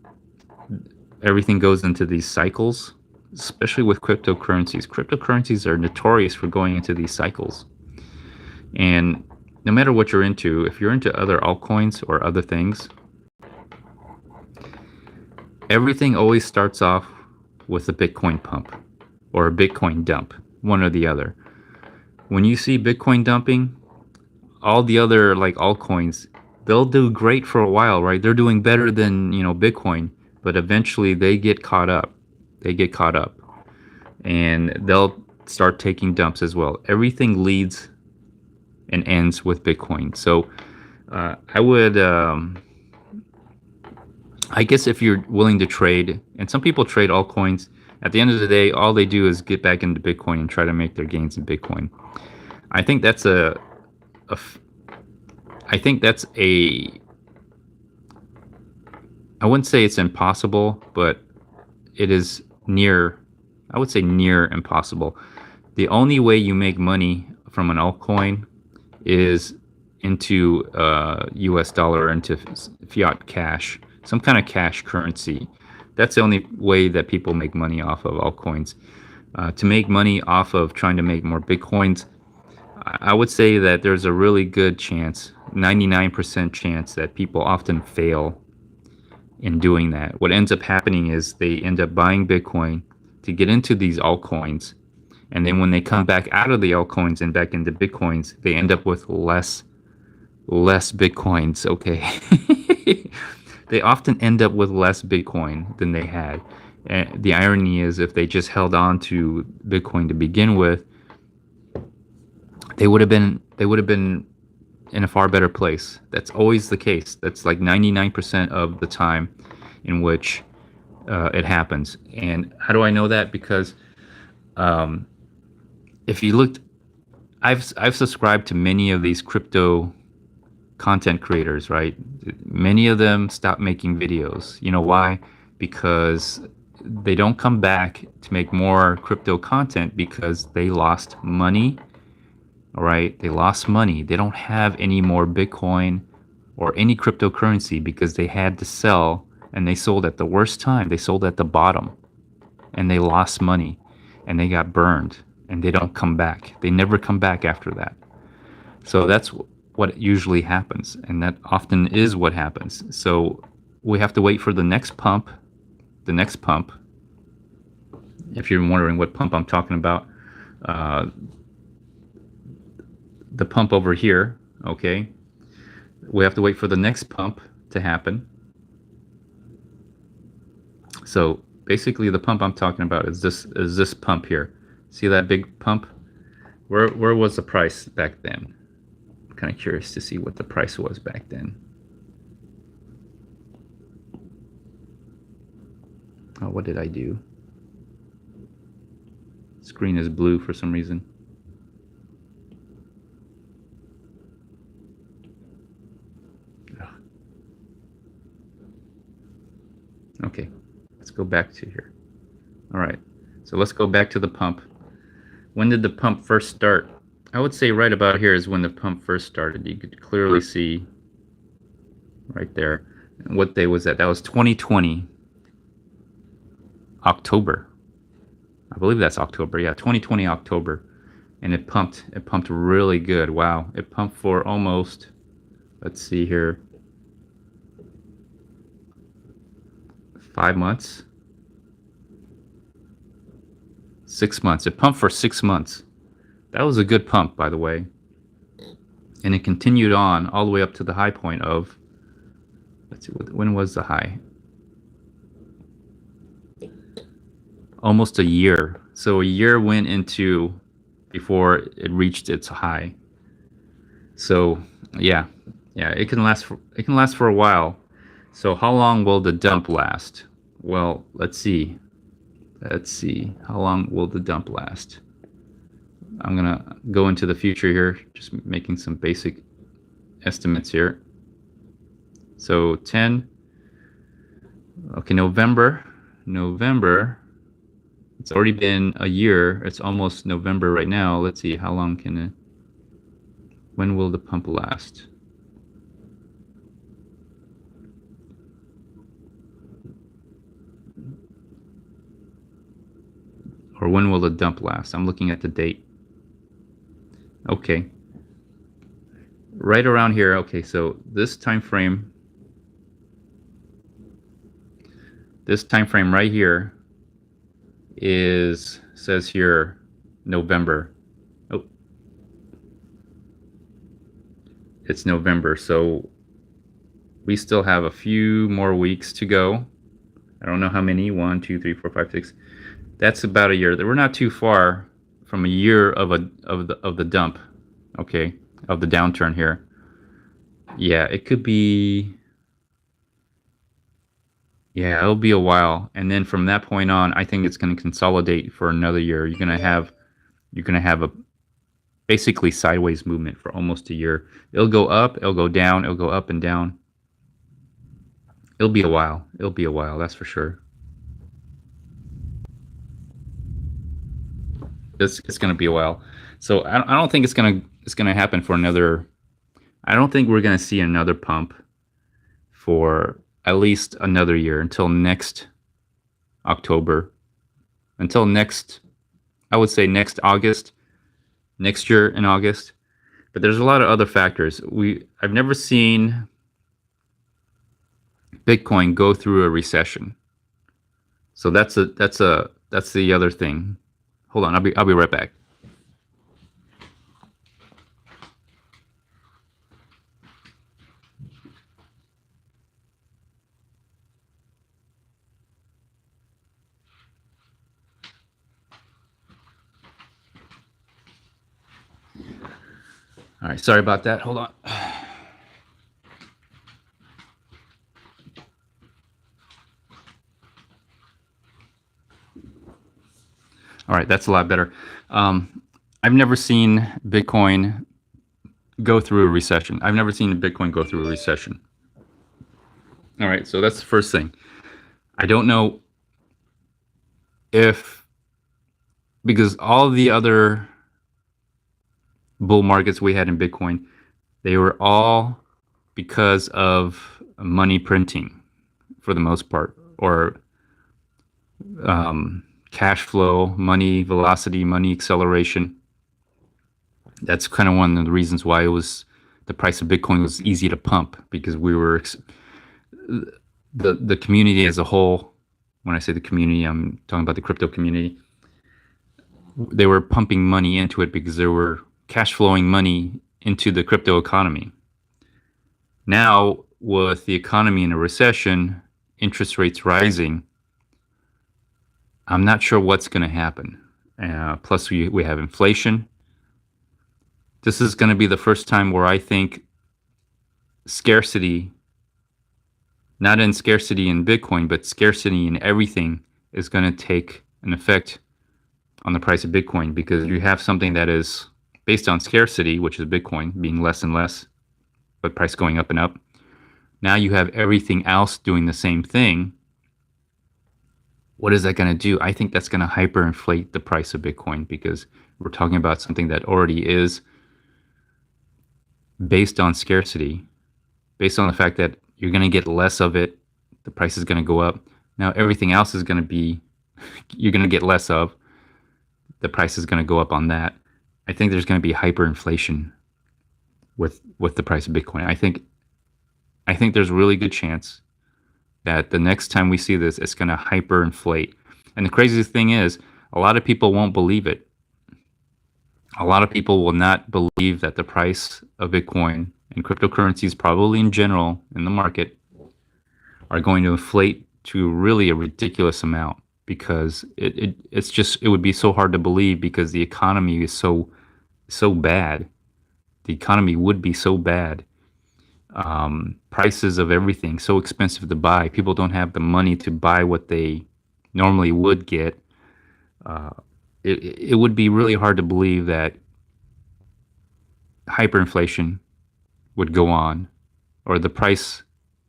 everything goes into these cycles, especially with cryptocurrencies. Cryptocurrencies are notorious for going into these cycles. And no matter what you're into, if you're into other altcoins or other things, everything always starts off with a Bitcoin pump or a Bitcoin dump, one or the other. When you see Bitcoin dumping, all the other like altcoins, they'll do great for a while, right? They're doing better than, Bitcoin, but eventually they get caught up. They get caught up and they'll start taking dumps as well. Everything leads and ends with Bitcoin. So I would, I guess, if you're willing to trade, and some people trade altcoins, at the end of the day, all they do is get back into Bitcoin and try to make their gains in Bitcoin. I think that's a I think that's a, I wouldn't say it's impossible, but it is near, I would say near impossible. The only way you make money from an altcoin is into US dollar, into fiat cash, some kind of cash currency. That's the only way that people make money off of altcoins. To make money off of trying to make more Bitcoins, I would say that there's a really good chance, 99% chance, that people often fail in doing that. What ends up happening is they end up buying Bitcoin to get into these altcoins. And then when they come back out of the altcoins and back into Bitcoins, they end up with less Bitcoins, okay? They often end up with less Bitcoin than they had. And the irony is, if they just held on to Bitcoin to begin with, they would have been in a far better place. That's always the case. That's like 99% of the time in which it happens. And how do I know that? Because if you looked, I've subscribed to many of these crypto content creators, right? Many of them stop making videos. You know why? Because they don't come back to make more crypto content because they lost money. All right, they lost money. They don't have any more Bitcoin or any cryptocurrency because they had to sell, and they sold at the worst time. They sold at the bottom and they lost money and they got burned, and they don't come back. They never come back after that. So that's what usually happens, and that often is what happens. So we have to wait for the next pump. The next pump, if you're wondering what pump I'm talking about, uh, the pump over here, okay? We have to wait for the next pump to happen. So basically the pump I'm talking about is this pump here. See that big pump? Where was the price back then? I'm kind of curious to see what the price was back then. Oh, what did I do? Screen is blue for some reason. Okay, let's go back to here. All right, so let's go back to the pump. When did the pump first start? I would say right about here is when the pump first started. You could clearly see right there. What day was that? That was 2020, October. I believe that's October. Yeah, 2020 October. And it pumped really good. Wow. It pumped for almost, let's see here, 5 months. 6 months. It pumped for 6 months. That was a good pump, by the way. And it continued on all the way up to the high point of, let's see, when was the high? Almost a year. So a year went into before it reached its high. So yeah, it can last for a while. So how long will the dump last? Well, let's see. Let's see. How long will the dump last? I'm gonna go into the future here, just making some basic estimates here. So 10, Okay, November. It's already been a year. It's almost November right now. Let's see, how long can it? When will the pump last? Or when will the dump last? I'm looking at the date. Okay, right around here. Okay, so this time frame right here is says here November. Oh, it's November. So we still have a few more weeks to go. I don't know how many. One, two, three, four, five, six. That's about a year. We're not too far from a year of the dump. Okay, of the downturn here. Yeah, it could be. Yeah, it'll be a while, and then from that point on, I think it's going to consolidate for another year. You're gonna have a basically sideways movement for almost a year. It'll go up, it'll go down, it'll go up and down. It'll be a while. It'll be a while, that's for sure. It's gonna be a while. So I don't think it's gonna happen for another. I don't think we're gonna see another pump for at least another year until next October, until next. I would say next August, next year in August. But there's a lot of other factors. I've never seen Bitcoin go through a recession. So that's the other thing. Hold on, I'll be right back. All right, sorry about that. Hold on. All right, that's a lot better. I've never seen Bitcoin go through a recession. I've never seen Bitcoin go through a recession. All right, so that's the first thing. I don't know if because all the other bull markets we had in Bitcoin, they were all because of money printing for the most part, or cash flow, money velocity, money acceleration. That's kind of one of the reasons why it was the price of Bitcoin was easy to pump because we were the community as a whole. When I say the community, I'm talking about the crypto community. They were pumping money into it because there were cash flowing money into the crypto economy. Now, with the economy in a recession, interest rates rising, I'm not sure what's going to happen. Plus, we have inflation. This is going to be the first time where I think scarcity, not in scarcity in Bitcoin, but scarcity in everything, is going to take an effect on the price of Bitcoin because you have something that is based on scarcity, which is Bitcoin being less and less, but price going up and up. Now you have everything else doing the same thing. What is that going to do? I think that's going to hyperinflate the price of Bitcoin because we're talking about something that already is based on scarcity, based on the fact that you're going to get less of it, the price is going to go up. Now everything else is going to be, you're going to get less of, the price is going to go up on that. I think there's going to be hyperinflation with the price of Bitcoin. I think there's a really good chance that the next time we see this, it's going to hyperinflate. And the craziest thing is, a lot of people won't believe it. A lot of people will not believe that the price of Bitcoin and cryptocurrencies, probably in general in the market, are going to inflate to really a ridiculous amount because it would be so hard to believe because the economy is so bad. The economy would be so bad. Prices of everything so expensive to buy. People don't have the money to buy what they normally would get. It would be really hard to believe that hyperinflation would go on or the price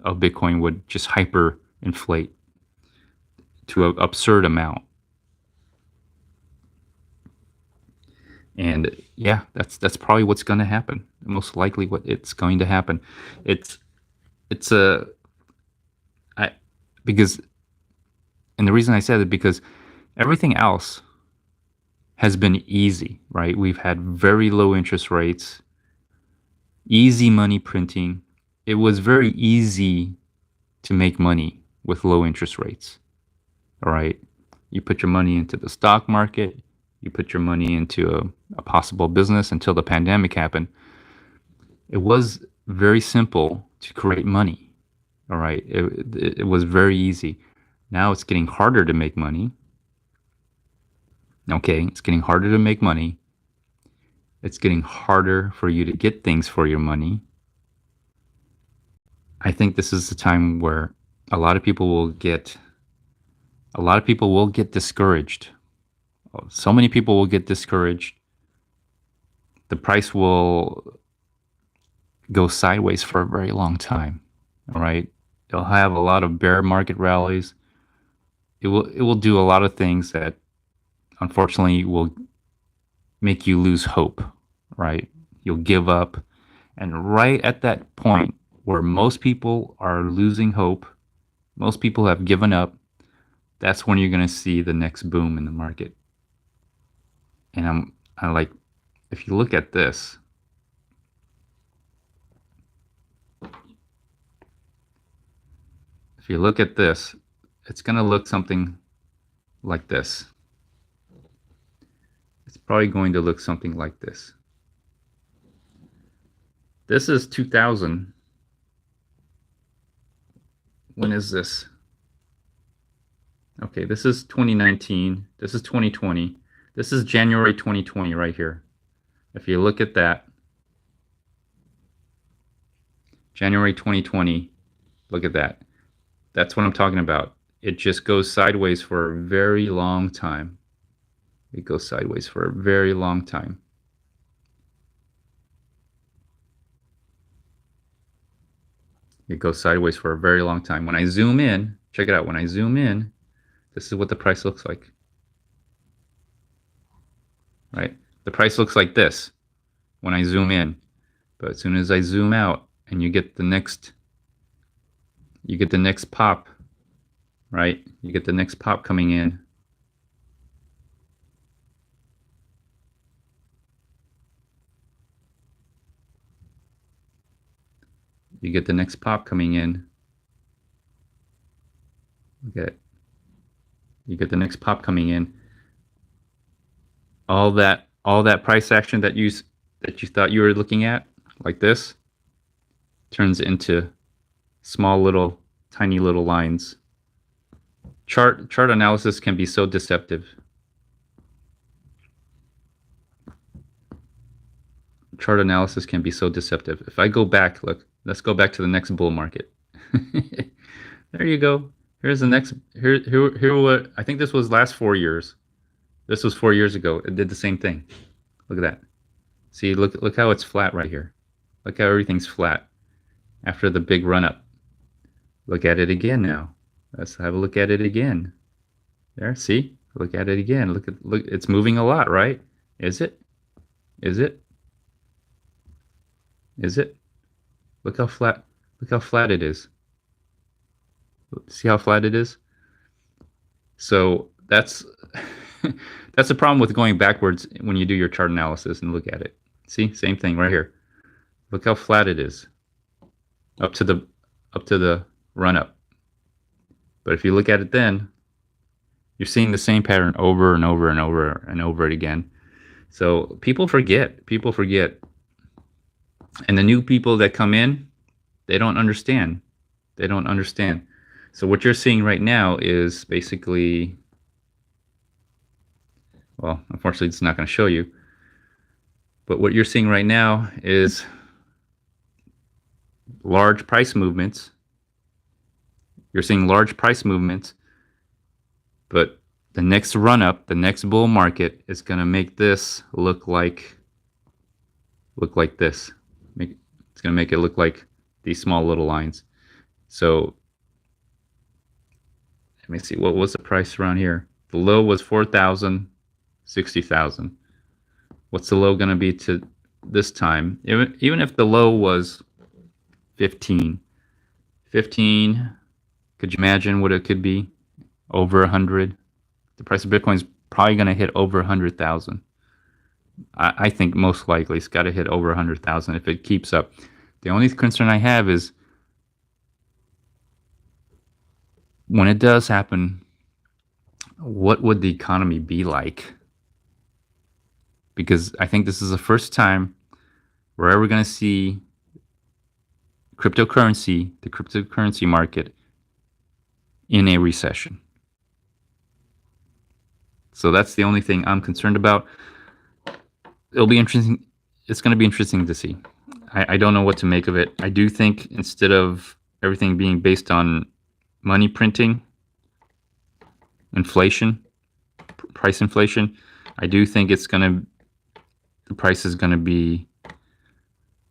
of Bitcoin would just hyperinflate. to an absurd amount. And yeah, that's probably what's going to happen. Most likely, what it's going to happen. It's it's a I because and the reason I said it because everything else has been easy, right? We've had very low interest rates, easy money printing. It was very easy to make money with low interest rates. All right. You put your money into the stock market, you put your money into a possible business until the pandemic happened. It was very simple to create money. All right. It was very easy. Now it's getting harder to make money. Okay. It's getting harder to make money. It's getting harder for you to get things for your money. I think this is the time where a lot of people will get a lot of people will get discouraged. So many people will get discouraged. The price will go sideways for a very long time. All right. It'll have a lot of bear market rallies. It will do a lot of things that unfortunately will make you lose hope, right? You'll give up. And right at that point where most people are losing hope, most people have given up, that's when you're going to see the next boom in the market. And I like, if you look at this, if you look at this, it's going to look something like this. It's probably going to look something like this. This is 2000. When is this? Okay, this is 2019. This is 2020. This is January 2020 right here. If you look at that, January 2020, look at that. That's what I'm talking about. It just goes sideways for a very long time. It goes sideways for a very long time. It goes sideways for a very long time. When I zoom in, check it out. When I zoom in, this is what the price looks like. Right? The price looks like this when I zoom in. But as soon as I zoom out and you get the next pop, right? You get the next pop coming in. You get the next pop coming in. Okay. You get the next pop coming in. All that price action that you thought you were looking at, like this, turns into small little tiny little lines. Chart analysis can be so deceptive. Chart analysis can be so deceptive. If I go back, look, let's go back to the next bull market. There you go. Here's the next. Here. What I think this was last 4 years. This was 4 years ago. It did the same thing. Look at that. See, look how it's flat right here. Look how everything's flat after the big run up. Look at it again now. Let's have a look at it again. There, see? Look at it again. Look, it's moving a lot, right? Is it? Is it? Is it? Look how flat it is. See how flat it is? So that's that's the problem with going backwards when you do your chart analysis and look at it. See, same thing right here. Look how flat it is up to the run up. But if you look at it then, you're seeing the same pattern over and over and over and over it again. So people forget. And the new people that come in, they don't understand. They don't understand. So what you're seeing right now is basically, well, unfortunately, it's not going to show you. But what you're seeing right now is large price movements. You're seeing large price movements, but the next run up, the next bull market is going to make this look like this. It's going to make it look like these small little lines. So Let me see. What was the price around here? The low was 4,000, 60,000. What's the low going to be to this time? Even if the low was 15, 15, could you imagine what it could be? Over 100. The price of Bitcoin is probably going to hit over 100,000. I think most likely it's got to hit over 100,000 if it keeps up. The only concern I have is when it does happen, what would the economy be like? Because I think this is the first time we're ever going to see the cryptocurrency market in a recession. So that's the only thing I'm concerned about. It'll be interesting. It's going to be interesting to see. I don't know what to make of it. I do think instead of everything being based on money printing, inflation, price inflation, I do think the price is going to be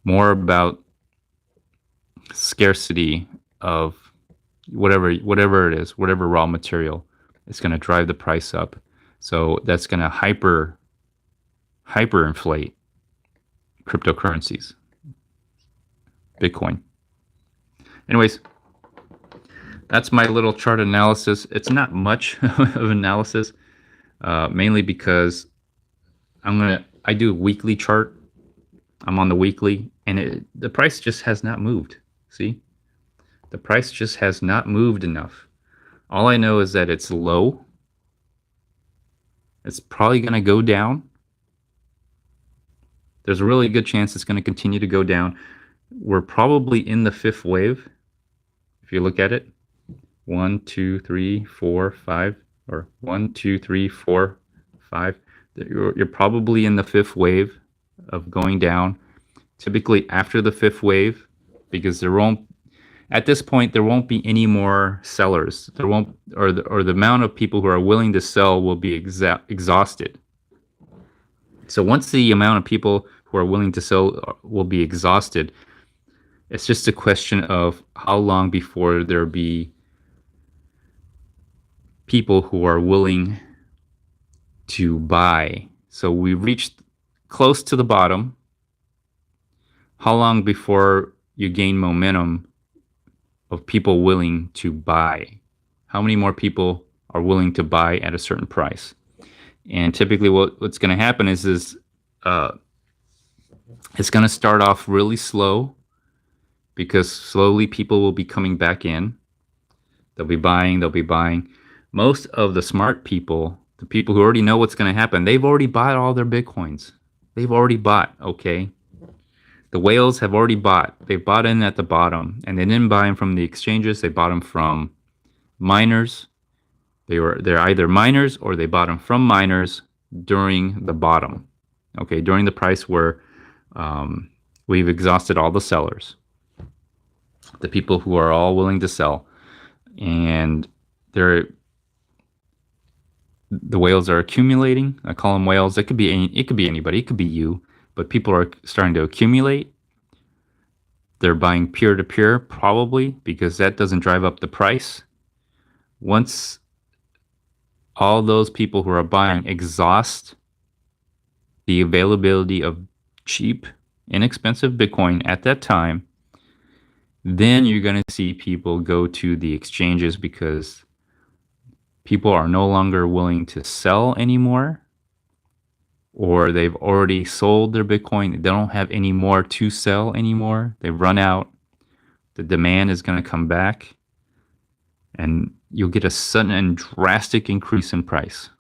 more about scarcity of whatever it is, whatever raw material. It's going to drive the price up. So that's going to hyperinflate cryptocurrencies, Bitcoin. Anyways, that's my little chart analysis. It's not much of analysis, mainly because I do a weekly chart. I'm on the weekly, and the price just has not moved. See? The price just has not moved enough. All I know is that it's low. It's probably going to go down. There's a really good chance it's going to continue to go down. We're probably in the fifth wave. If you look at it, 1, 2, 3, 4, 5, or 1, 2, 3, 4, 5. You're probably in the fifth wave of going down. Typically after the fifth wave, because at this point there won't be any more sellers. There won't, or the amount of people who are willing to sell will be exhausted. So once the amount of people who are willing to sell will be exhausted, it's just a question of how long before there be people who are willing to buy. So we reached close to the bottom. How long before you gain momentum of people willing to buy? How many more people are willing to buy at a certain price? And typically what's going to happen is it's going to start off really slow, because slowly people will be coming back in. They'll be buying. Most of the smart people, the people who already know what's going to happen, they've already bought all their Bitcoins. They've already bought, okay? The whales have already bought. They bought in at the bottom, and they didn't buy them from the exchanges. They bought them from miners. They're either miners or they bought them from miners during the bottom, okay, during the price where we've exhausted all the sellers, the people who are all willing to sell, and the whales are accumulating. I call them whales. It could be anybody. It could be you, but people are starting to accumulate. They're buying peer to peer, probably, because that doesn't drive up the price. Once all those people who are buying exhaust the availability of cheap, inexpensive Bitcoin at that time, then you're going to see people go to the exchanges, because people are no longer willing to sell anymore, or they've already sold their Bitcoin. They don't have any more to sell anymore. They've run out. The demand is going to come back, and you'll get a sudden and drastic increase in price.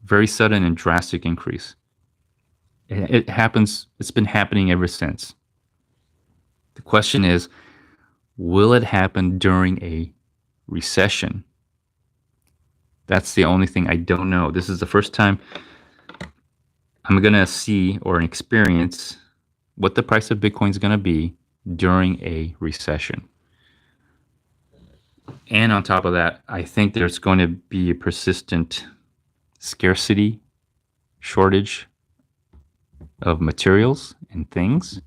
Very sudden and drastic increase. It happens. It's been happening ever since. The question is, will it happen during a recession? That's the only thing I don't know. This is the first time I'm going to see or experience what the price of Bitcoin is going to be during a recession. And on top of that, I think there's going to be a persistent scarcity, shortage of materials and things.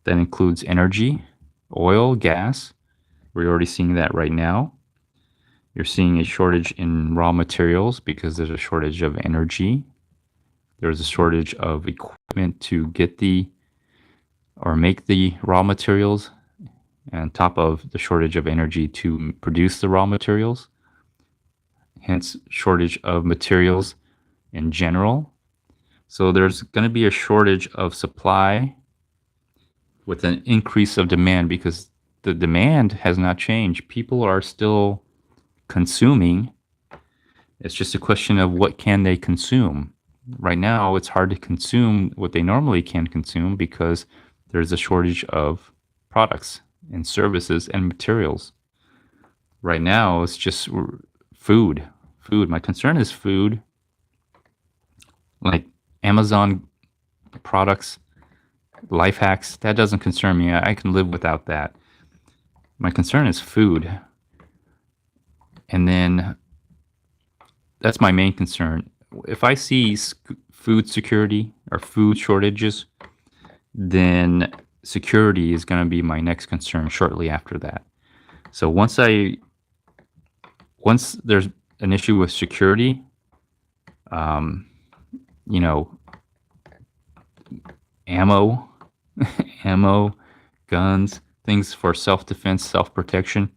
That includes energy, oil, gas. We're already seeing that right now. You're seeing a shortage in raw materials because there's a shortage of energy. There's a shortage of equipment to get the or make the raw materials, and on top of the shortage of energy to produce the raw materials, hence shortage of materials in general. So there's going to be a shortage of supply with an increase of demand because the demand has not changed. People are still consuming. It's just a question of what can they consume. Right now, it's hard to consume what they normally can consume because there's a shortage of products and services and materials. Right now, it's just food. Food. My concern is food, like Amazon products, life hacks. That doesn't concern me. I can live without that. My concern is food. And then that's my main concern. If I see food security or food shortages, then security is going to be my next concern shortly after that. So once there's an issue with security, um, you know, ammo, ammo, guns, things for self-defense, self-protection,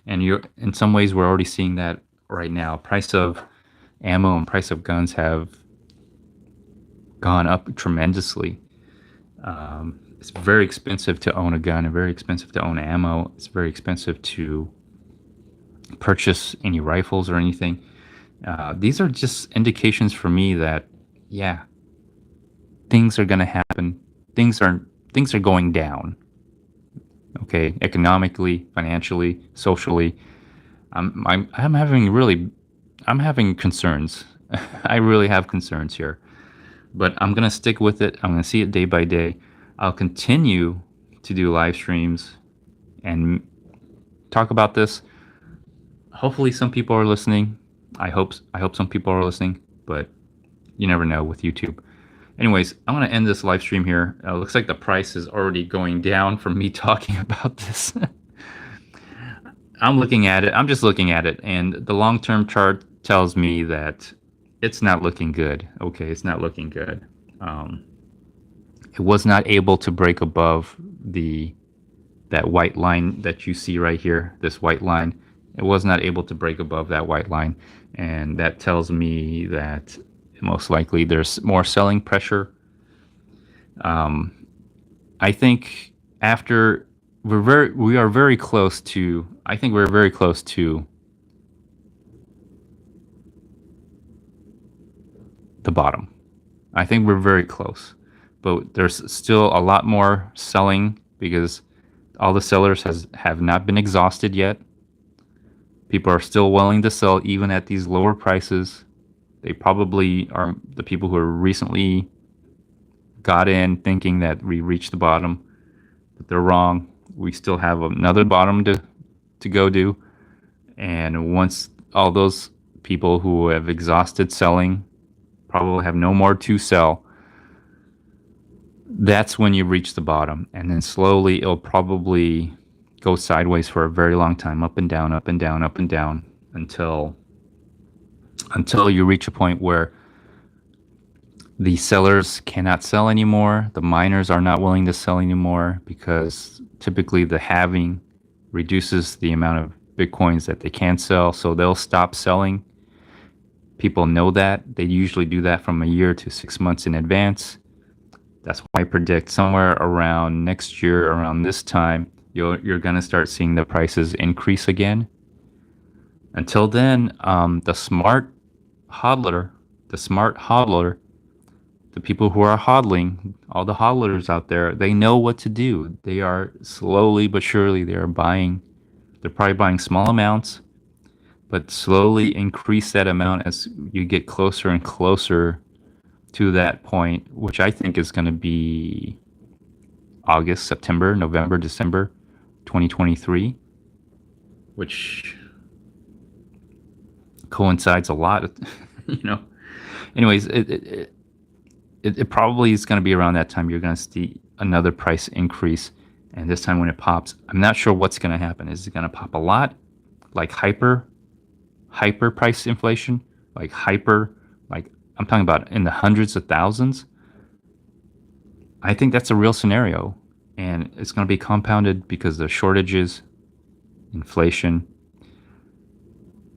and you're in some ways we're already seeing that right now. Price of ammo and price of guns have gone up tremendously. It's very expensive to own a gun and very expensive to own ammo. It's very expensive to purchase any rifles or anything. These are just indications for me that, yeah, things are going to happen. Things are going down. Okay, economically, financially, socially. I'm having concerns. I really have concerns here. But I'm going to stick with it. I'm going to see it day by day. I'll continue to do live streams and talk about this. Hopefully some people are listening. I hope some people are listening, but you never know with YouTube. Anyways, I'm going to end this live stream here. Looks like the price is already going down from me talking about this. I'm looking at it. I'm just looking at it, and the long-term chart tells me that it's not looking good. Okay, it's not looking good. Um, it was not able to break above the that white line that you see right here. This white line, it was not able to break above that white line, and that tells me that most likely there's more selling pressure. I think after we are very close to. I think we're very close to the bottom. I think we're very close, but there's still a lot more selling because all the sellers have not been exhausted yet. People are still willing to sell even at these lower prices. They probably are the people who are recently got in thinking that we reached the bottom, but they're wrong. We still have another bottom to go to, and once all those people who have exhausted selling probably have no more to sell, that's when you reach the bottom. And then slowly it'll probably go sideways for a very long time, up and down, up and down, up and down, until you reach a point where the sellers cannot sell anymore. The miners are not willing to sell anymore because typically the halving reduces the amount of Bitcoins that they can sell. So they'll stop selling. People know that. They usually do that from a year to 6 months in advance. That's why I predict somewhere around next year, around this time, you're going to start seeing the prices increase again. Until then, the hodler, smart hodler, the people who are hodling, all the hodlers out there, they know what to do. They are slowly but surely, they're probably buying small amounts, but slowly increase that amount as you get closer and closer to that point, which I think is going to be August, September, November, December 2023, which coincides a lot, you know. Anyways, it probably is going to be around that time you're going to see another price increase. And this time when it pops, I'm not sure what's going to happen. Is it going to pop a lot, like hyper, hyper price inflation, like hyper, like I'm talking about in the hundreds of thousands, I think that's a real scenario. And it's going to be compounded because of shortages, inflation.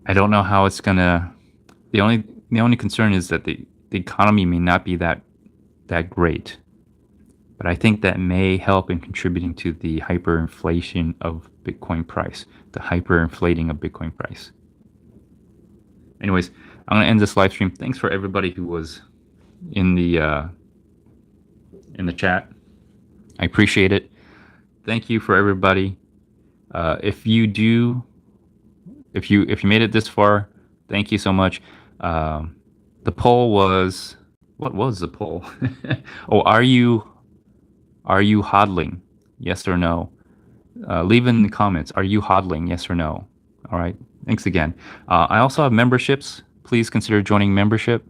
I don't know how it's going to. The only the only concern is that the economy may not be that great. But I think that may help in contributing to the hyperinflation of Bitcoin price, the hyperinflating of Bitcoin price. Anyways, I'm gonna end this live stream. Thanks for everybody who was in the chat. I appreciate it. Thank you for everybody. If you made it this far, thank you so much. The poll was, what was the poll? Oh, are you hodling? Yes or no? Leave in the comments. Are you hodling? Yes or no? All right. Thanks again. I also have memberships. Please consider joining membership.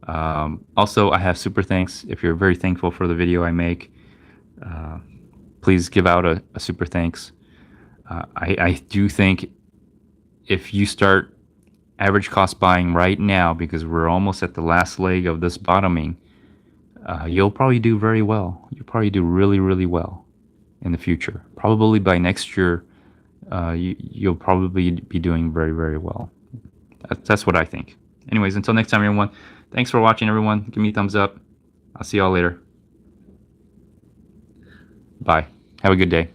Also, I have super thanks. If you're very thankful for the video I make, please give out a super thanks. I do think if you start average cost buying right now, because we're almost at the last leg of this bottoming, you'll probably do very well. You'll probably do really, really well in the future. Probably by next year, you'll probably be doing very, very well. That's what I think. Anyways, until next time, everyone, thanks for watching, everyone. Give me a thumbs up. I'll see y'all later. Bye. Have a good day.